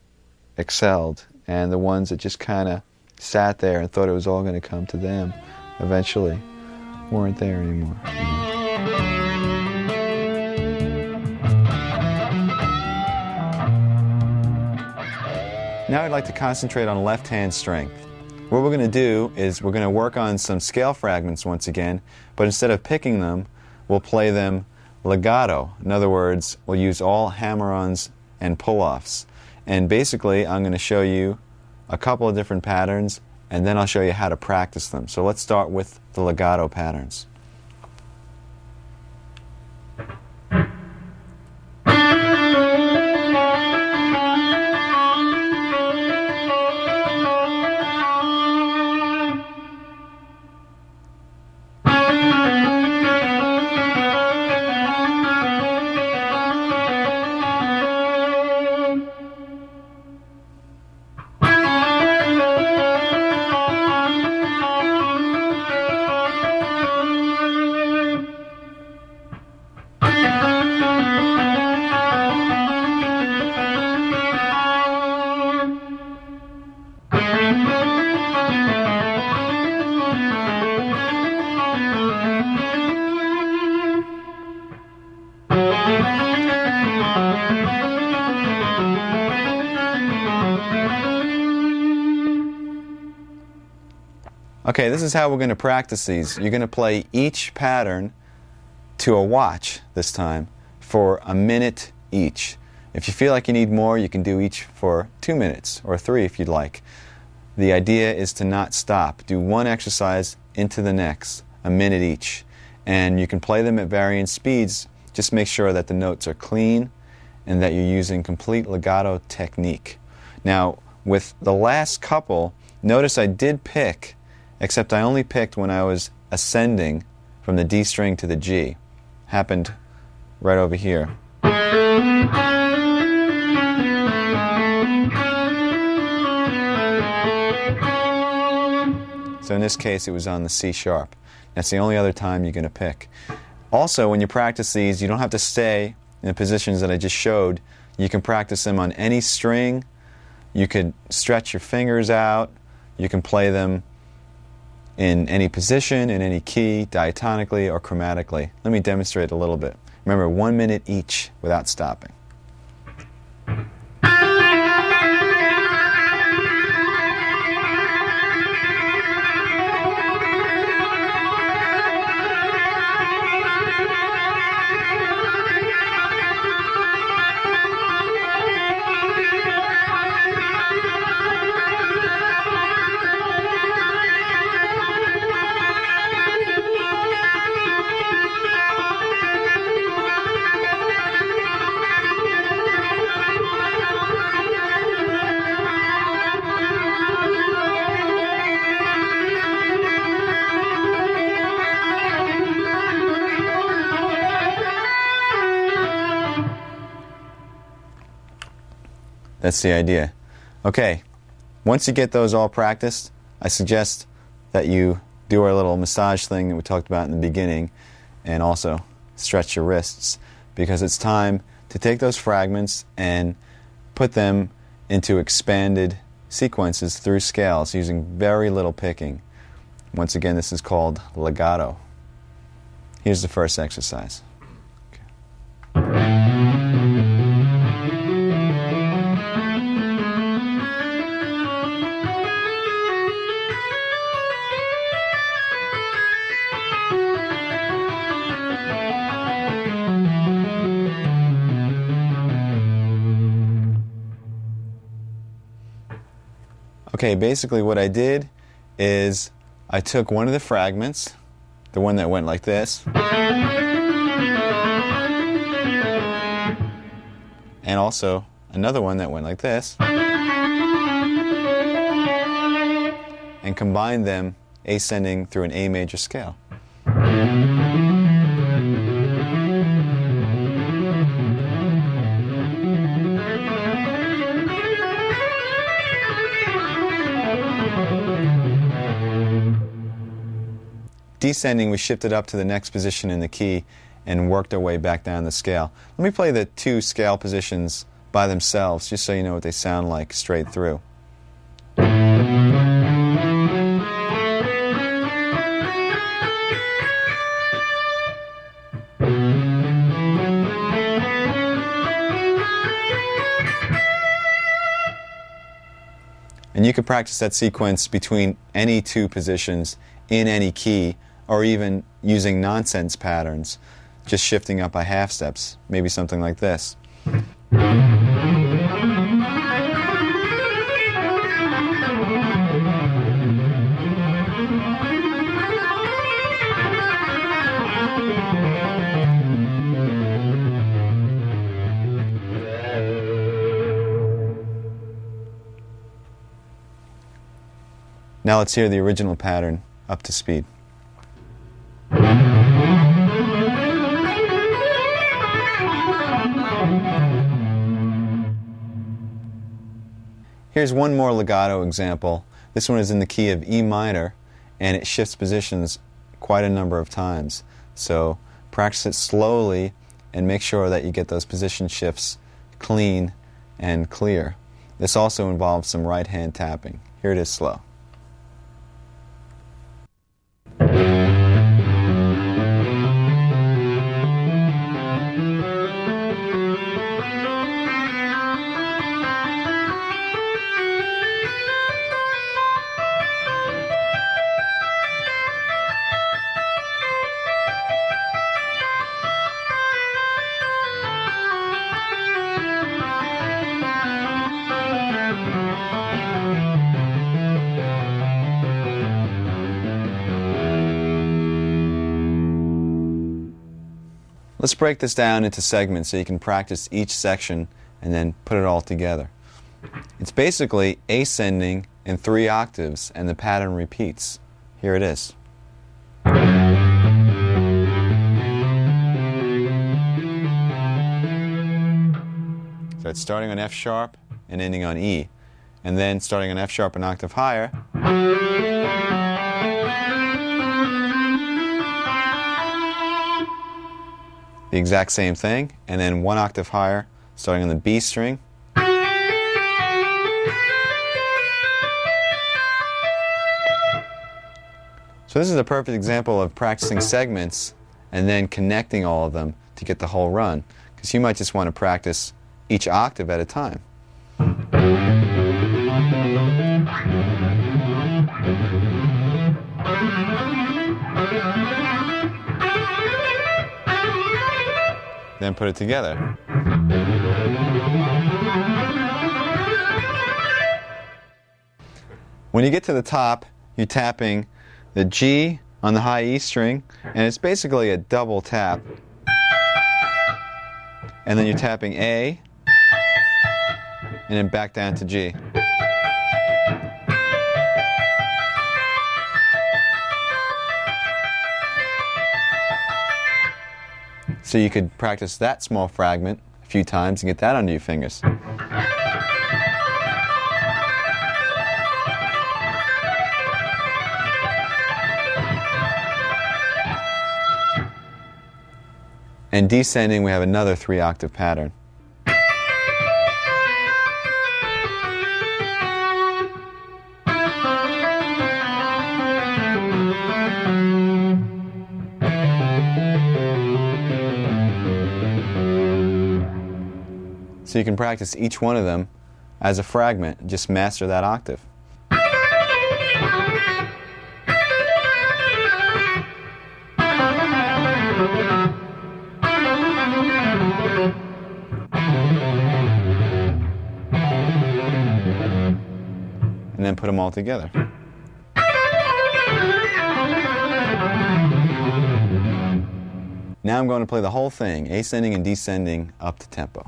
excelled. And the ones that just kind of sat there and thought it was all going to come to them eventually weren't there anymore. Now I'd like to concentrate on left-hand strength. What we're going to do is we're going to work on some scale fragments once again, but instead of picking them, we'll play them legato. In other words, we'll use all hammer-ons and pull-offs. And basically, I'm going to show you a couple of different patterns, and then I'll show you how to practice them. So let's start with the legato patterns. Okay, this is how we're going to practice these. You're going to play each pattern to a watch this time for a minute each. If you feel like you need more, you can do each for 2 minutes or 3 if you'd like. The idea is to not stop. Do one exercise into the next, a minute each. And you can play them at varying speeds. Just make sure that the notes are clean and that you're using complete legato technique. Now, with the last couple, notice I did pick, except I only picked when I was ascending from the D string to the G. Happened right over here. So in this case, it was on the C sharp. That's the only other time you're going to pick. Also, when you practice these, you don't have to stay in the positions that I just showed. You can practice them on any string. You could stretch your fingers out. You can play them in any position, in any key, diatonically or chromatically. Let me demonstrate a little bit. Remember, 1 minute each without stopping. That's the idea. Okay, once you get those all practiced, I suggest that you do our little massage thing that we talked about in the beginning, and also stretch your wrists, because it's time to take those fragments and put them into expanded sequences through scales using very little picking. Once again, this is called legato. Here's the first exercise. Okay, basically what I did is I took one of the fragments, the one that went like this, and also another one that went like this, and combined them ascending through an A major scale. Descending, we shifted up to the next position in the key and worked our way back down the scale. Let me play the two scale positions by themselves, just so you know what they sound like straight through. And you can practice that sequence between any two positions in any key, or even using nonsense patterns, just shifting up by half steps, maybe something like this. Now let's hear the original pattern up to speed. Here's one more legato example. This one is in the key of E minor, and it shifts positions quite a number of times. So practice it slowly and make sure that you get those position shifts clean and clear. This also involves some right hand tapping. Here it is slow. Let's break this down into segments so you can practice each section and then put it all together. It's basically ascending in 3 octaves, and the pattern repeats. Here it is. So it's starting on F sharp and ending on E, and then starting on F sharp an octave higher, the exact same thing, and then 1 octave higher, starting on the B string, So this is a perfect example of practicing segments and then connecting all of them to get the whole run. Because you might just want to practice each octave at a time. Then put it together. When you get to the top, you're tapping the G on the high E string, and it's basically a double tap. And then you're tapping A, and then back down to G. So you could practice that small fragment a few times and get that under your fingers. And descending, we have another 3-octave pattern. So you can practice each one of them as a fragment and just master that octave. And then put them all together. Now I'm going to play the whole thing, ascending and descending up to tempo.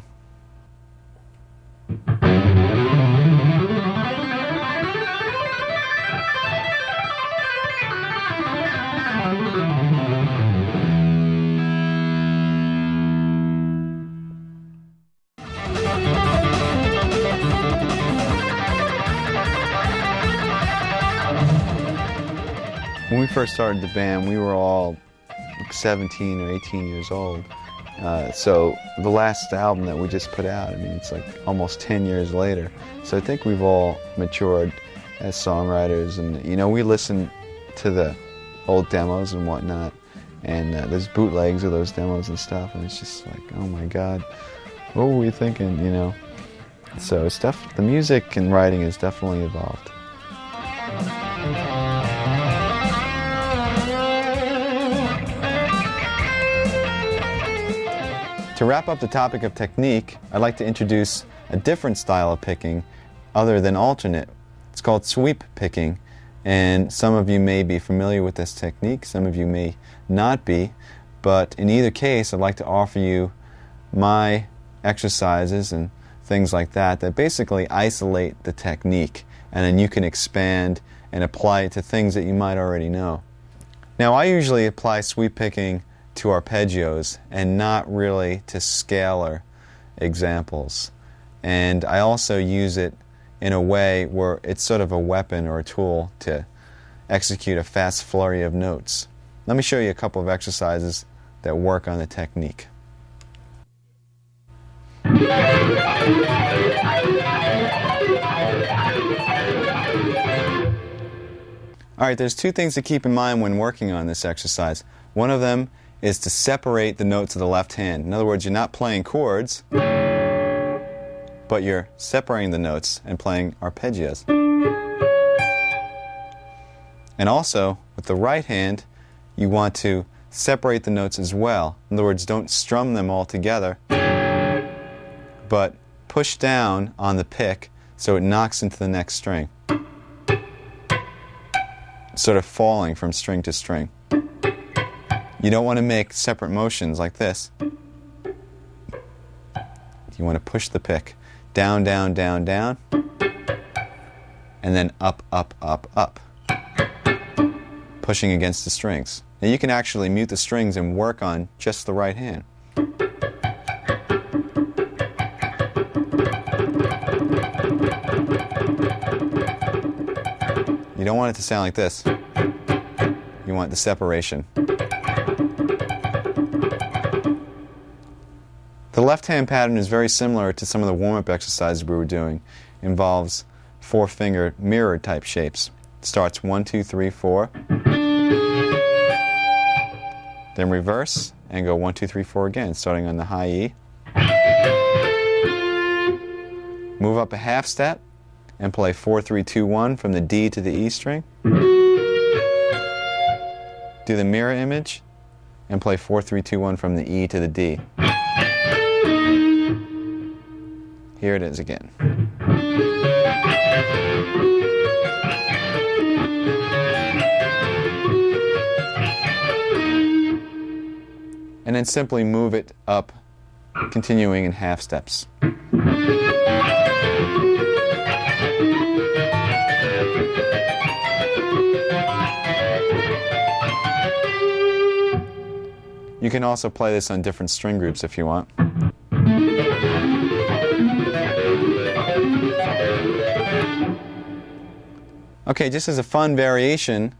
When we first started the band, we were all 17 or 18 years old. So the last album that we just put out, I mean, it's like almost 10 years later. So I think we've all matured as songwriters, and you know, we listen to the old demos and whatnot, and there's bootlegs of those demos and stuff, and it's just like, oh my God, what were we thinking, you know? So the music and writing has definitely evolved. To wrap up the topic of technique, I'd like to introduce a different style of picking other than alternate. It's called sweep picking, and some of you may be familiar with this technique, some of you may not be, but in either case I'd like to offer you my exercises and things like that basically isolate the technique, and then you can expand and apply it to things that you might already know. Now I usually apply sweep picking to arpeggios and not really to scalar examples. And I also use it in a way where it's sort of a weapon or a tool to execute a fast flurry of notes. Let me show you a couple of exercises that work on the technique. Alright, there's two things to keep in mind when working on this exercise. One of them is to separate the notes of the left hand. In other words, you're not playing chords, but you're separating the notes and playing arpeggios. And also, with the right hand, you want to separate the notes as well. In other words, don't strum them all together, but push down on the pick so it knocks into the next string, sort of falling from string to string. You don't want to make separate motions like this. You want to push the pick down, down, down, down, and then up, up, up, up, pushing against the strings. Now you can actually mute the strings and work on just the right hand. You don't want it to sound like this. You want the separation. The left-hand pattern is very similar to some of the warm-up exercises we were doing. It involves 4-finger mirror type shapes. It starts 1, 2, 3, 4. then reverse, and go 1, 2, 3, 4 again, starting on the high E. Move up a half step, and play 4, 3, 2, 1 from the D to the E string. Do the mirror image, and play 4, 3, 2, 1 from the E to the D. Here it is again. And then simply move it up, continuing in half steps. You can also play this on different string groups if you want. Okay, just as a fun variation,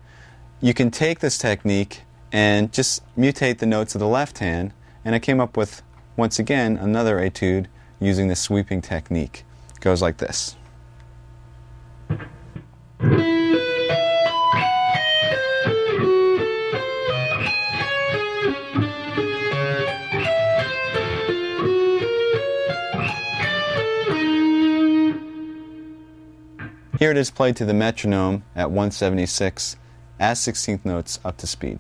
you can take this technique and just mutate the notes of the left hand, and I came up with, once again, another etude using the sweeping technique. It goes like this. Here it is played to the metronome at 176 as 16th notes up to speed.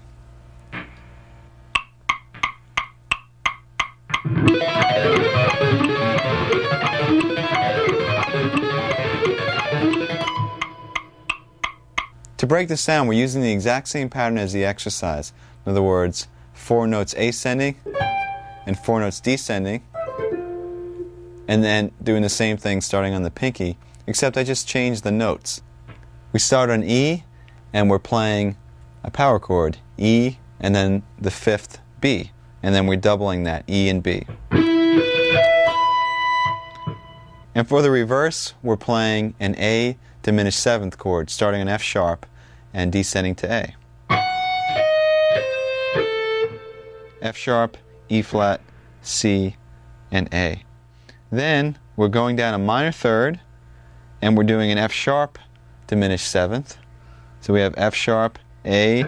To break this down, we're using the exact same pattern as the exercise. In other words, 4 notes ascending and 4 notes descending, and then doing the same thing starting on the pinky, except I just changed the notes. We start on E, and we're playing a power chord, E, and then the 5th B, and then we're doubling that, E and B. And for the reverse, we're playing an A diminished 7th chord, starting on F sharp and descending to A. F sharp, E flat, C, and A. Then we're going down a minor third, and we're doing an F sharp diminished 7th. So we have F sharp, A,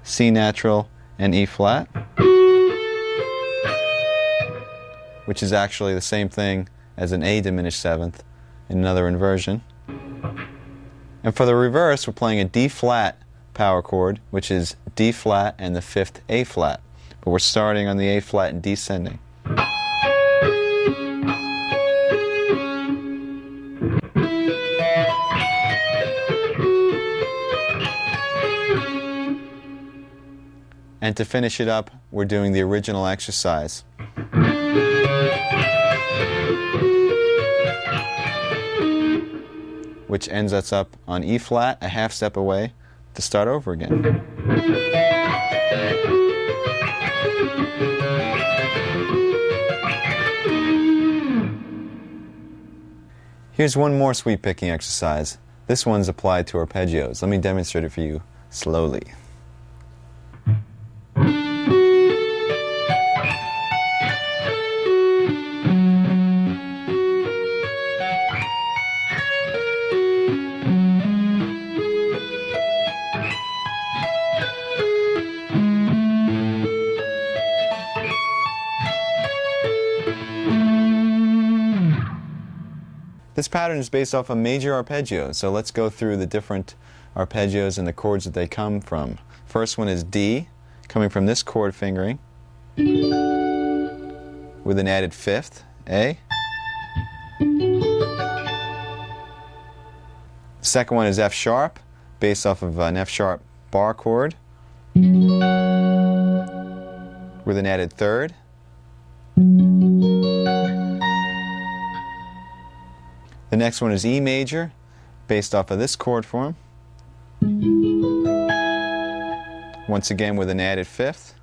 C natural, and E flat, which is actually the same thing as an A diminished 7th in another inversion. And for the reverse, we're playing a D flat power chord, which is D flat and the 5th A flat. But we're starting on the A flat and descending. And to finish it up, we're doing the original exercise. Which ends us up on E flat, a half step away, to start over again. Here's one more sweep picking exercise. This one's applied to arpeggios. Let me demonstrate it for you slowly. This pattern is based off a major arpeggio, so let's go through the different arpeggios and the chords that they come from. First one is D, coming from this chord fingering, with an added 5th, A. The second one is F sharp, based off of an F sharp bar chord, with an added 3rd. The next one is E major, based off of this chord form, once again with an added 5th.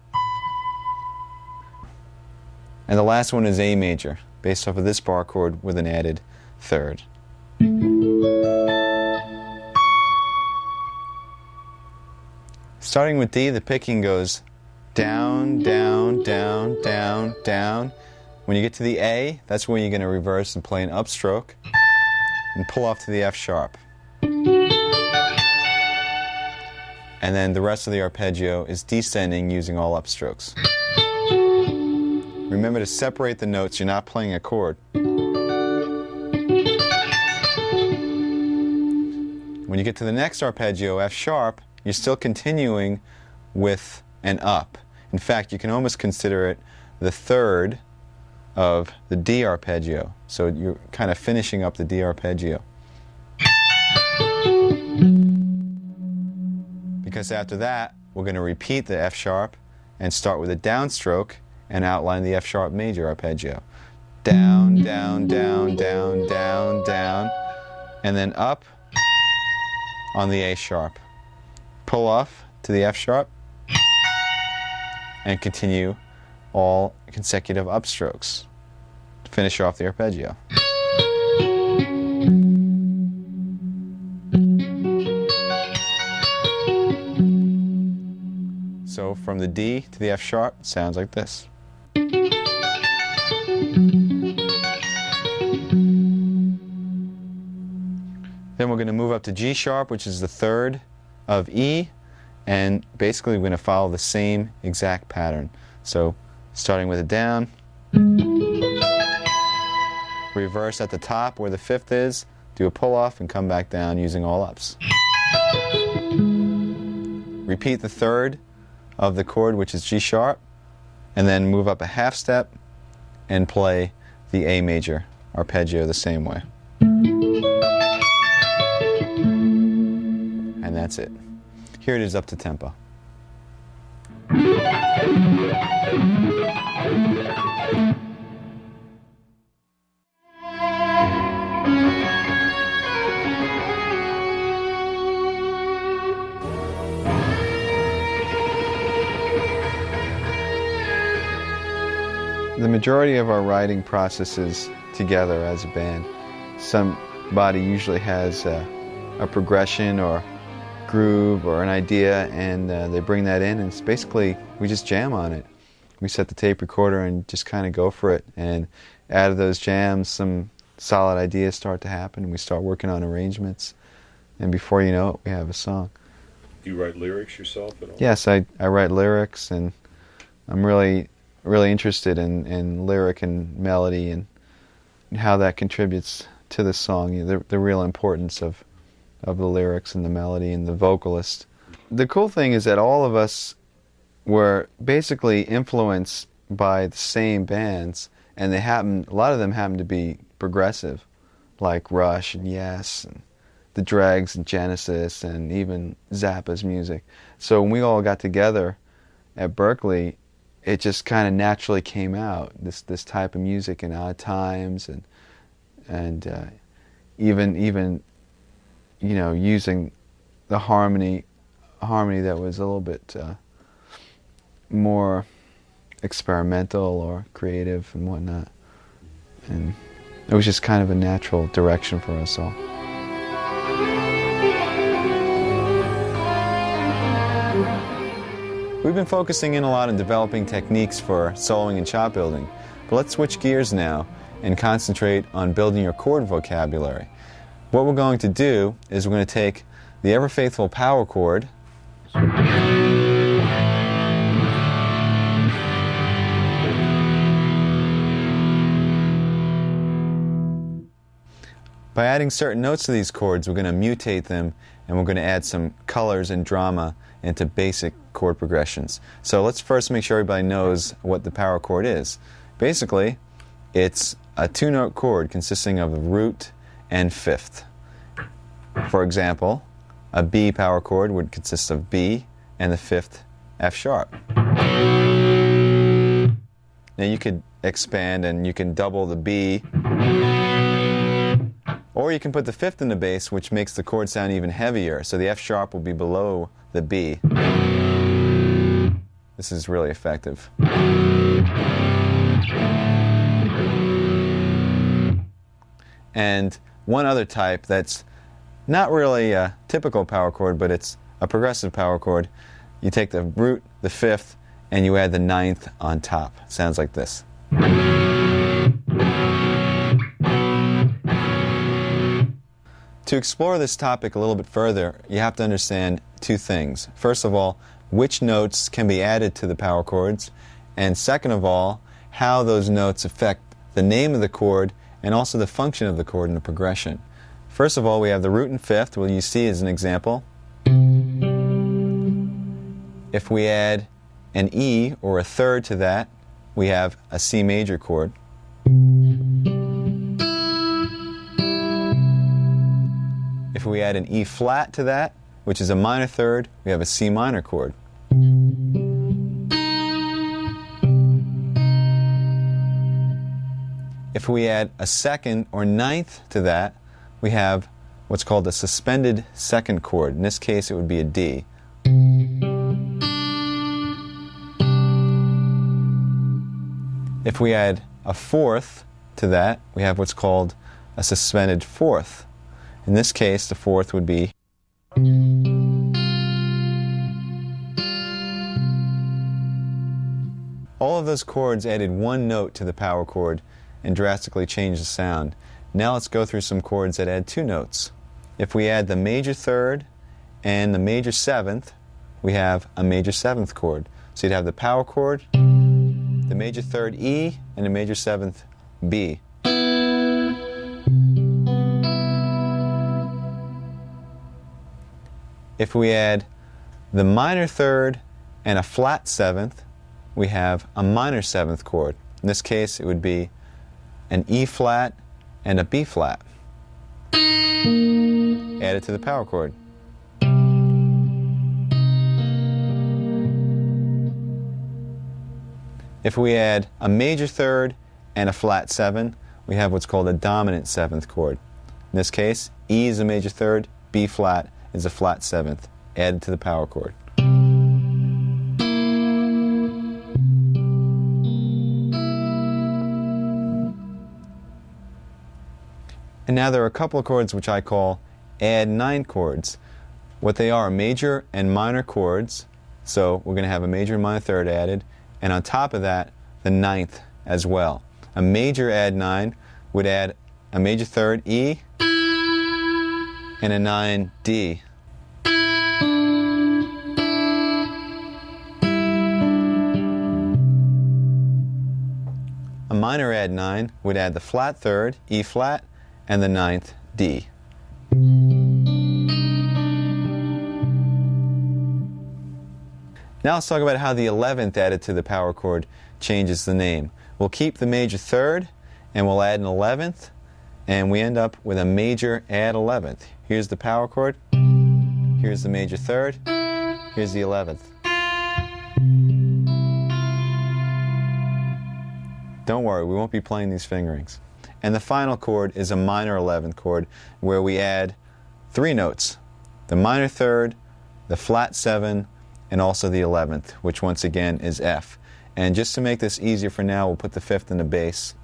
And the last one is A major, based off of this bar chord with an added 3rd. Starting with D, the picking goes down, down, down, down, down. When you get to the A, that's when you're going to reverse and play an upstroke and pull off to the F sharp. And and then the rest of the arpeggio is descending using all upstrokes. Remember to separate the notes. You're not playing a chord. When you get to the next arpeggio, F sharp, you're still continuing with an up. In fact, you can almost consider it the third of the D arpeggio. So you're kind of finishing up the D arpeggio. Because after that, we're going to repeat the F sharp and start with a downstroke and outline the F sharp major arpeggio. Down, down, down, down, down, down, and then up on the A sharp. Pull off to the F sharp and continue all consecutive upstrokes to finish off the arpeggio. So from the D to the F sharp, it sounds like this. Then we're going to move up to G sharp, which is the third of E, and basically we're going to follow the same exact pattern. So starting with a down, reverse at the top where the fifth is, do a pull off and come back down using all ups. Repeat the third of the chord, which is G sharp, and then move up a half step and play the A major arpeggio the same way. And that's it. Here it is up to tempo. The majority of our writing process is together as a band. Somebody usually has a progression or groove or an idea, and they bring that in, and it's basically we just jam on it. We set the tape recorder and just kind of go for it, and out of those jams some solid ideas start to happen, and we start working on arrangements, and before you know it we have a song. Do you write lyrics yourself at all? Yes, I write lyrics, and I'm really interested in lyric and melody and how that contributes to the song, the real importance of the lyrics and the melody and the vocalist. The cool thing is that all of us were basically influenced by the same bands, and a lot of them happen to be progressive, like Rush and Yes and the Dregs and Genesis and even Zappa's music. So when we all got together at Berkeley, it just kind of naturally came out, this type of music in Odd Times, and even you know, using the harmony that was a little bit more experimental or creative and whatnot. And it was just kind of a natural direction for us all. We've been focusing in a lot on developing techniques for soloing and chop building, but let's switch gears now and concentrate on building your chord vocabulary. What we're going to do is we're going to take the ever-faithful power chord by adding certain notes to these chords, we're going to mutate them, and we're going to add some colors and drama into basic chord progressions. So let's first make sure everybody knows what the power chord is. Basically, it's a two-note chord consisting of a root and fifth. For example, a B power chord would consist of B and the fifth F sharp. Now you could expand and you can double the B, or you can put the fifth in the bass, which makes the chord sound even heavier, so the F sharp will be below the B. This is really effective. And one other type that's not really a typical power chord, but it's a progressive power chord. You take the root, the fifth, and you add the ninth on top. It sounds like this. To explore this topic a little bit further, you have to understand two things. First of all, which notes can be added to the power chords, and second of all, how those notes affect the name of the chord and also the function of the chord in the progression. First of all, we have the root and fifth, what you see as an example. If we add an E or a third to that, we have a C major chord. If we add an E flat to that, which is a minor third, we have a C minor chord. If we add a second or ninth to that, we have what's called a suspended second chord. In this case, it would be a D. If we add a fourth to that, we have what's called a suspended fourth. In this case, the fourth would be. All of those chords added one note to the power chord and drastically changed the sound. Now let's go through some chords that add two notes. If we add the major third and the major seventh, we have a major seventh chord. So you'd have the power chord, the major third E, and the major seventh B. If we add the minor third and a flat seventh, we have a minor seventh chord. In this case, it would be an E flat and a B flat added to the power chord. If we add a major third and a flat seven, we have what's called a dominant seventh chord. In this case, E is a major third, B flat is a flat seventh added to the power chord. And now there are a couple of chords which I call add nine chords. What they are major and minor chords. So we're going to have a major and minor third added, and on top of that, the ninth as well. A major add nine would add a major third E and a 9 D. A minor add 9 would add the flat third, E flat, and the ninth, D. Now let's talk about how the 11th added to the power chord changes the name. We'll keep the major third, and we'll add an 11th, and we end up with a major add 11th. Here's the power chord, here's the major third, here's the 11th. Don't worry, we won't be playing these fingerings. And the final chord is a minor 11th chord where we add three notes, the minor third, the flat 7, and also the 11th, which once again is F. And just to make this easier for now, we'll put the 5th in the bass.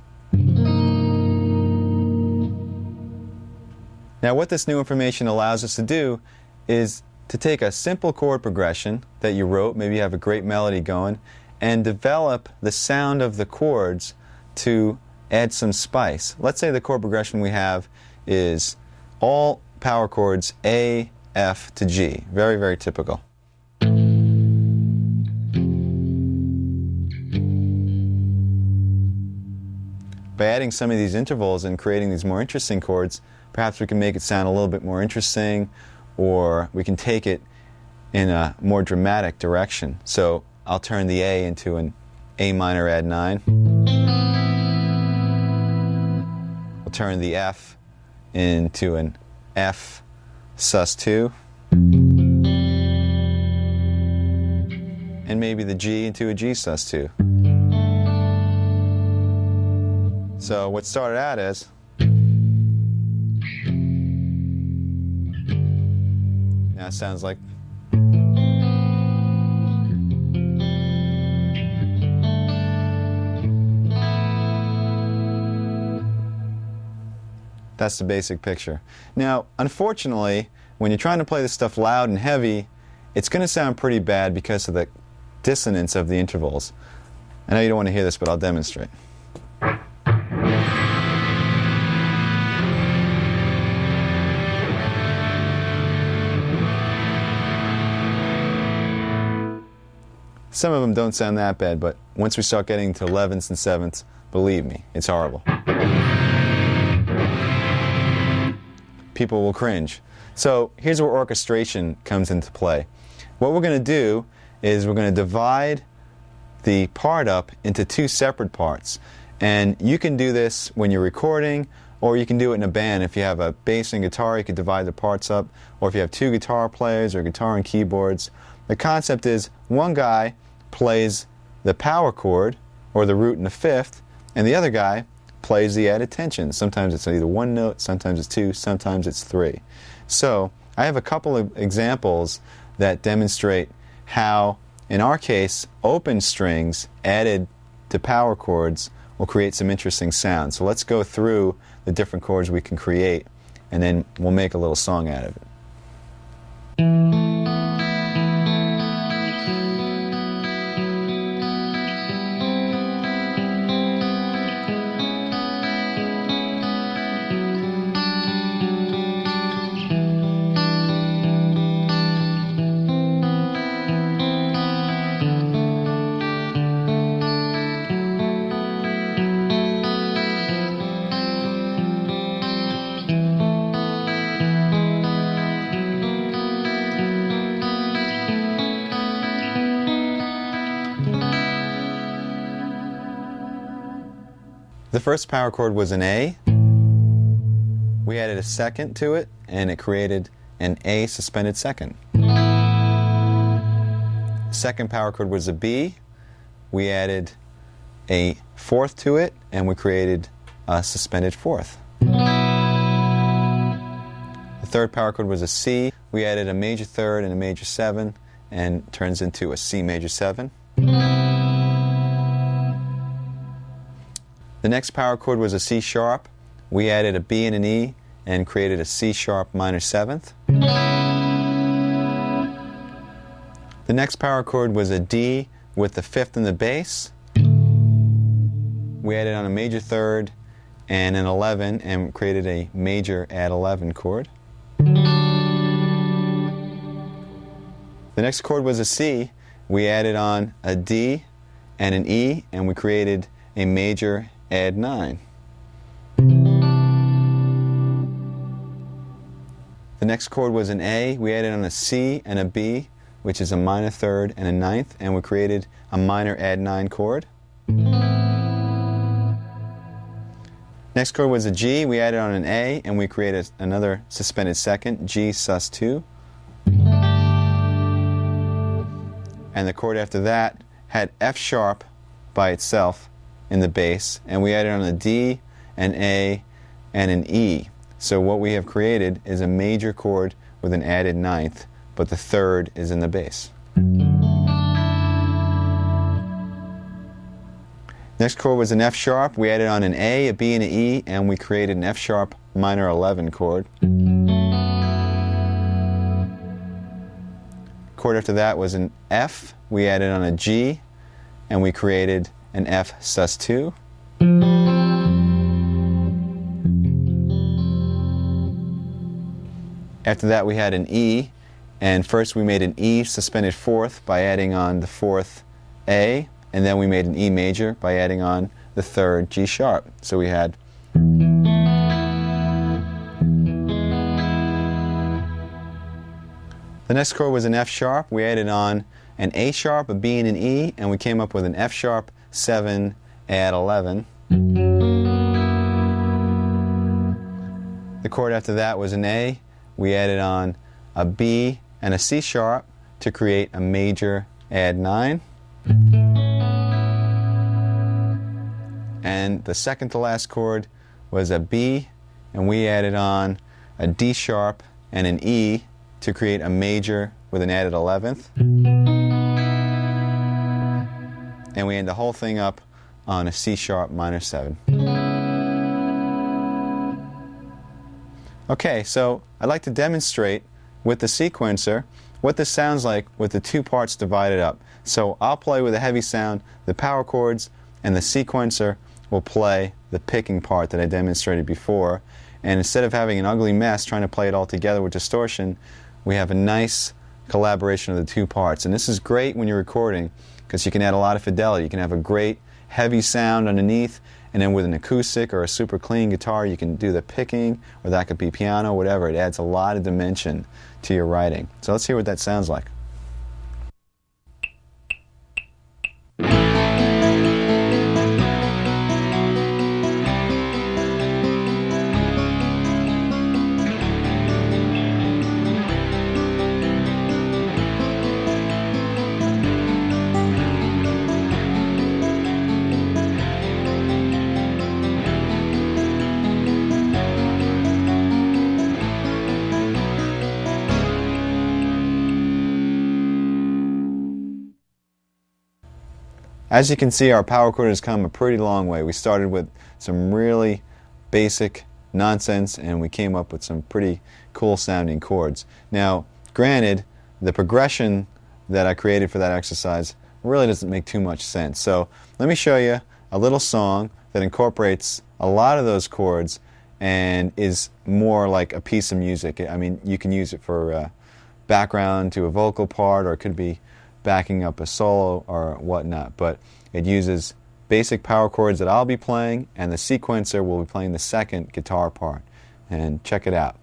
Now what this new information allows us to do is to take a simple chord progression that you wrote, maybe you have a great melody going, and develop the sound of the chords to add some spice. Let's say the chord progression we have is all power chords A, F to G. Very, very typical. By adding some of these intervals and creating these more interesting chords, perhaps we can make it sound a little bit more interesting, or we can take it in a more dramatic direction. So I'll turn the A into an A minor add 9. We'll turn the F into an F sus 2. And maybe the G into a G sus 2. So what started out as now it sounds like that's the basic picture. Now, unfortunately, when you're trying to play this stuff loud and heavy, it's going to sound pretty bad because of the dissonance of the intervals. I know you don't want to hear this, but I'll demonstrate. some of them don't sound that bad, but once we start getting to 11ths and 7ths, believe me, it's horrible. People will cringe. So here's where orchestration comes into play. What we're going to do is we're going to divide the part up into two separate parts. And you can do this when you're recording, or you can do it in a band. If you have a bass and guitar, you can divide the parts up. Or if you have two guitar players or guitar and keyboards. The concept is one guy plays the power chord, or the root and the fifth, and the other guy plays the added tension. Sometimes it's either one note, sometimes it's two, sometimes it's three. So I have a couple of examples that demonstrate how, in our case, open strings added to power chords will create some interesting sounds. So let's go through the different chords we can create, and then we'll make a little song out of it. The first power chord was an A. We added a second to it, and it created an A suspended second. The second power chord was a B. We added a fourth to it, and we created a suspended fourth. The third power chord was a C. We added a major third and a major seven, and it turns into a C major seven. The next power chord was a C sharp. We added a B and an E and created a C sharp minor seventh. The next power chord was a D with the fifth and the bass. We added on a major third and an 11 and created a major add 11 chord. The next chord was a C. We added on a D and an E and we created a major add 9. The next chord was an A. We added on a C and a B, which is a minor third and a ninth, and we created a minor add 9 chord. Next chord was a G. We added on an A, and we created another suspended second, G sus 2. And the chord after that had F sharp by itself in the bass, and we added on a D, an A, and an E. So what we have created is a major chord with an added ninth, but the third is in the bass. Next chord was an F sharp. We added on an A, a B, and an E, and we created an F sharp minor 11 chord. Chord after that was an F. We added on a G, and we created an F sus 2. After that we had an E, and first we made an E suspended fourth by adding on the fourth A, and then we made an E major by adding on the third G sharp. So we had the next chord was an F sharp. We added on an A sharp, a B, and an E, and we came up with an F sharp 7 add 11. The chord after that was an A. We added on a B and a C sharp to create a major add 9. And the second to last chord was a B, and we added on a D sharp and an E to create a major with an added 11th. And we end the whole thing up on a C sharp minor 7. Okay, so I'd like to demonstrate with the sequencer what this sounds like with the two parts divided up. So I'll play with a heavy sound, the power chords, and the sequencer will play the picking part that I demonstrated before. And instead of having an ugly mess trying to play it all together with distortion, we have a nice collaboration of the two parts. And this is great when you're recording, because because you can add a lot of fidelity. You can have a great heavy sound underneath, and then with an acoustic or a super clean guitar, you can do the picking, or that could be piano, whatever. It adds a lot of dimension to your writing. So let's hear what that sounds like. As you can see, our power chord has come a pretty long way. We started with some really basic nonsense, and we came up with some pretty cool sounding chords. Now, granted, the progression that I created for that exercise really doesn't make too much sense. So let me show you a little song that incorporates a lot of those chords and is more like a piece of music. I mean, you can use it for background to a vocal part, or it could be backing up a solo or whatnot, but it uses basic power chords that I'll be playing, and the sequencer will be playing the second guitar part. And check it out.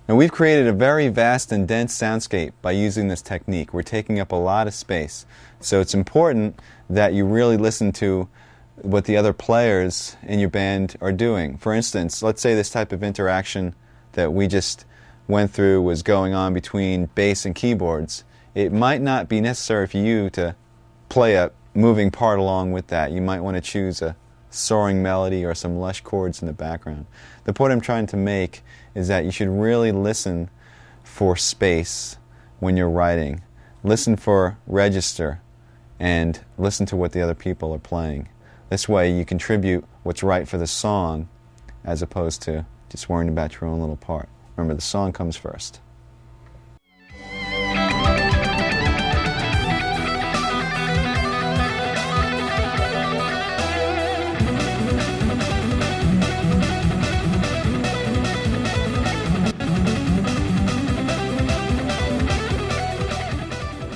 Now, we've created a very vast and dense soundscape by using this technique. We're taking up a lot of space. So it's important that you really listen to what the other players in your band are doing. For instance, let's say this type of interaction that we just went through was going on between bass and keyboards. It might not be necessary for you to play a moving part along with that. You might want to choose a soaring melody or some lush chords in the background. The point I'm trying to make is that you should really listen for space when you're writing. Listen for register and listen to what the other people are playing. This way you contribute what's right for the song as opposed to just worrying about your own little part. Remember, the song comes first.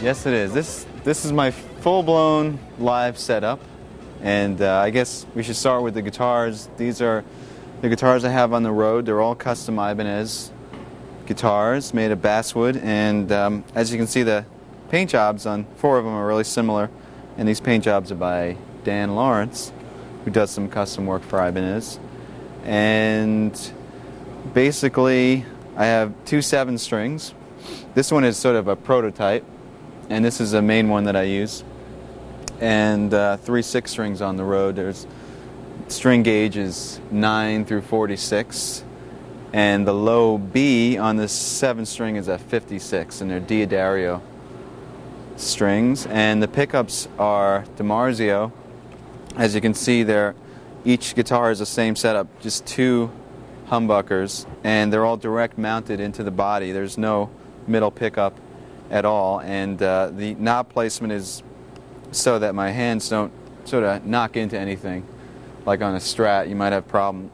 Yes, it is. This is my full-blown live setup, and I guess we should start with the guitars. These are the guitars I have on the road. They're all custom Ibanez guitars made of basswood, and as you can see, the paint jobs on 4 of them are really similar, and these paint jobs are by Dan Lawrence, who does some custom work for Ibanez. And basically, I have 2 7-strings. This one is sort of a prototype, and this is a main one that I use. And 3 6-strings on the road. There's string gauge is 9 through 46, and the low B on this 7-string is a 56, and they're Diodario strings. And the pickups are DiMarzio. As you can see, each guitar is the same setup, just 2 humbuckers, and they're all direct mounted into the body. There's no middle pickup at all, and the knob placement is so that my hands don't sort of knock into anything. Like on a Strat, you might have a problem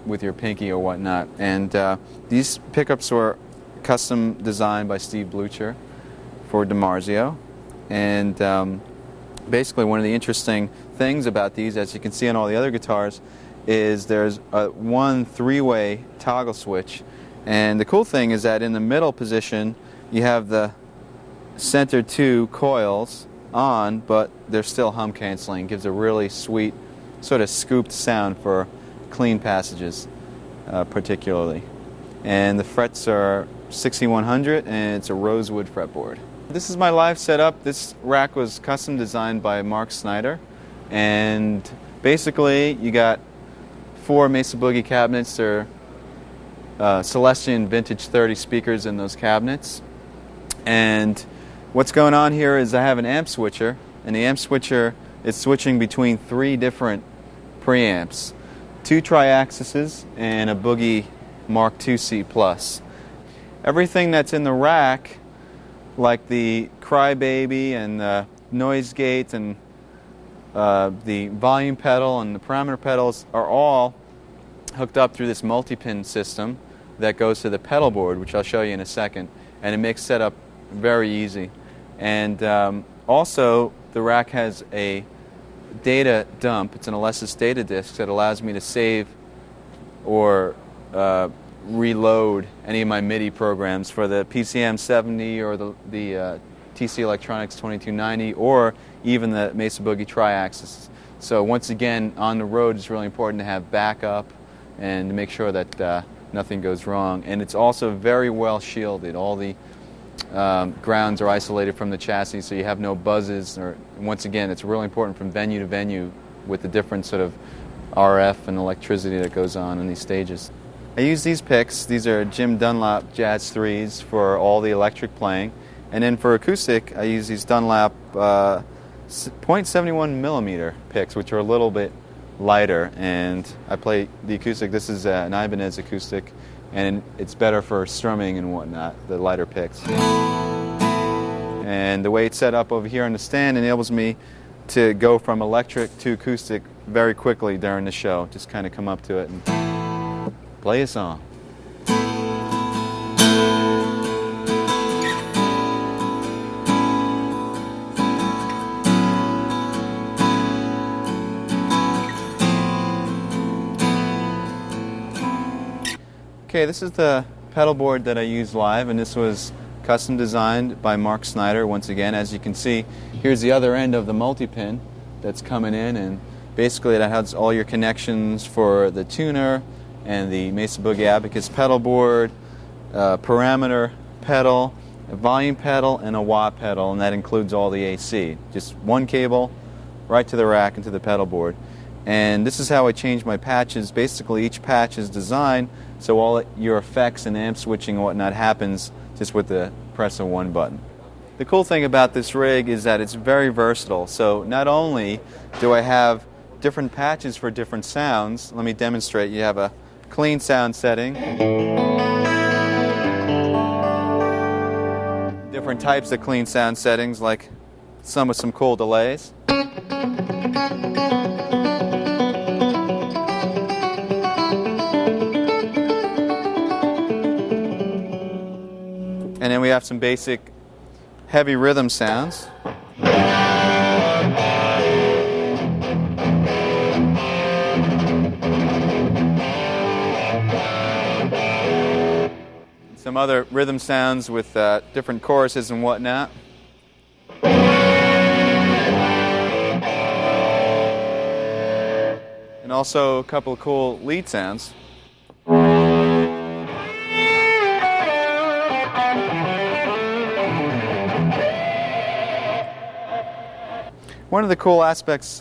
with your pinky or whatnot. And these pickups were custom designed by Steve Blucher for DiMarzio. And basically one of the interesting things about these, as you can see on all the other guitars, is there's one 3-way toggle switch. And the cool thing is that in the middle position, you have the center 2 coils on, but they're still hum canceling. It gives a really sweet sort of scooped sound for clean passages, particularly. And the frets are 6100, and it's a rosewood fretboard. This is my live setup. This rack was custom designed by Mark Snyder, and basically you got 4 Mesa Boogie cabinets. They're Celestion Vintage 30 speakers in those cabinets. And what's going on here is I have an amp switcher, and the amp switcher is switching between 3 different preamps, 2 Triaxises and a Boogie Mark IIc Plus. Everything that's in the rack, like the Crybaby and the noise gate and the volume pedal and the parameter pedals, are all hooked up through this multi-pin system that goes to the pedal board, which I'll show you in a second, and it makes setup very easy. And also, the rack has a data dump. It's an Alesis data disk that allows me to save or reload any of my MIDI programs for the PCM 70 or the TC Electronics 2290 or even the Mesa Boogie Triaxis. So once again, on the road, it's really important to have backup and to make sure that nothing goes wrong. And it's also very well shielded. All the grounds are isolated from the chassis, so you have no buzzes. Or once again, it's really important from venue to venue with the different sort of RF and electricity that goes on in these stages. I use these picks. These are Jim Dunlap Jazz 3s for all the electric playing. And then for acoustic, I use these Dunlap 0.71 millimeter picks, which are a little bit lighter. And I play the acoustic. This is an Ibanez acoustic, and it's better for strumming and whatnot, the lighter picks. And the way it's set up over here on the stand enables me to go from electric to acoustic very quickly during the show. Just kind of come up to it and play a song. Okay, this is the pedal board that I use live, and this was custom designed by Mark Snyder. Once again, as you can see, here's the other end of the multi-pin that's coming in, and basically that has all your connections for the tuner and the Mesa Boogie Abacus pedal board, parameter pedal, a volume pedal, and a wah pedal, and that includes all the AC. Just one cable right to the rack and to the pedal board. And this is how I change my patches. Basically, each patch is designed so all your effects and amp switching and whatnot happens just with the press of one button. The cool thing about this rig is that it's very versatile. So not only do I have different patches for different sounds, let me demonstrate. You have a clean sound setting, different types of clean sound settings, like some with some cool delays. And then we have some basic heavy rhythm sounds. some other rhythm sounds with different choruses and whatnot. And also a couple of cool lead sounds. One of the cool aspects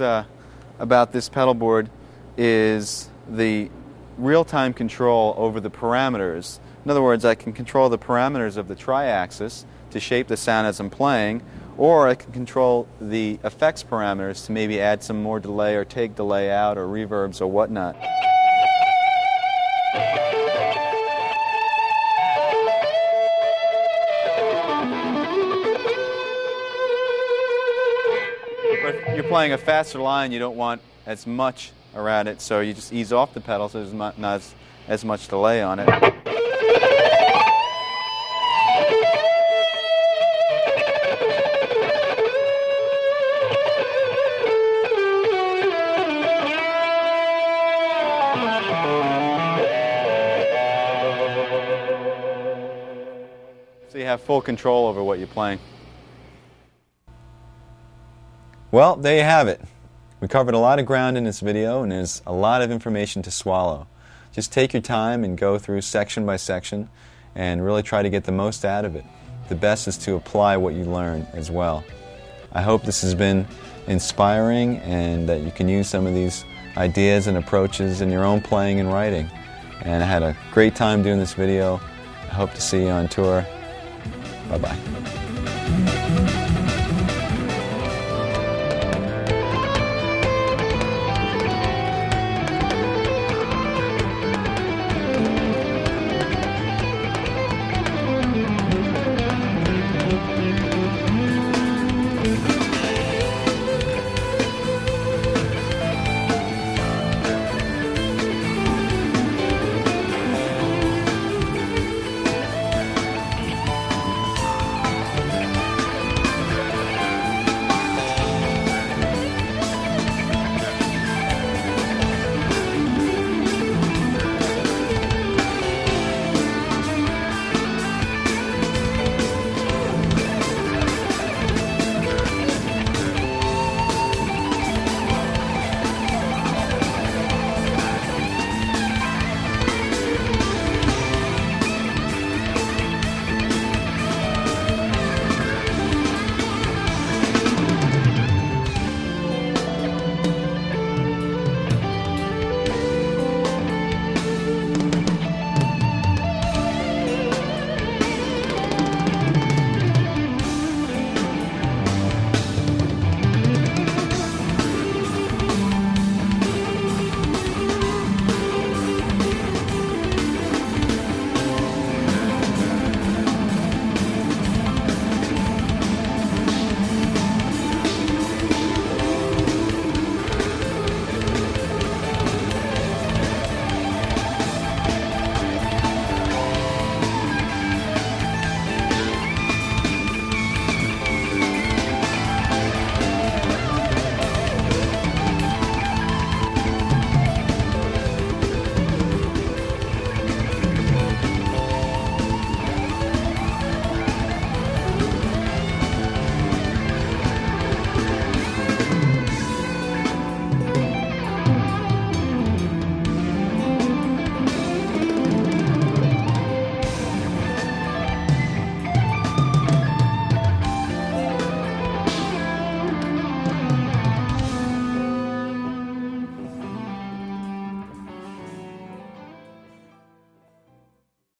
about this pedal board is the real-time control over the parameters. In other words, I can control the parameters of the tri-axis to shape the sound as I'm playing, or I can control the effects parameters to maybe add some more delay or take delay out or reverbs or whatnot. But if you're playing a faster line, you don't want as much around it, so you just ease off the pedal so there's not as much delay on it. So you have full control over what you're playing. Well, there you have it. We covered a lot of ground in this video, and there's a lot of information to swallow. Just take your time and go through section by section and really try to get the most out of it. The best is to apply what you learn as well. I hope this has been inspiring and that you can use some of these ideas and approaches in your own playing and writing. And I had a great time doing this video. I hope to see you on tour. Bye-bye.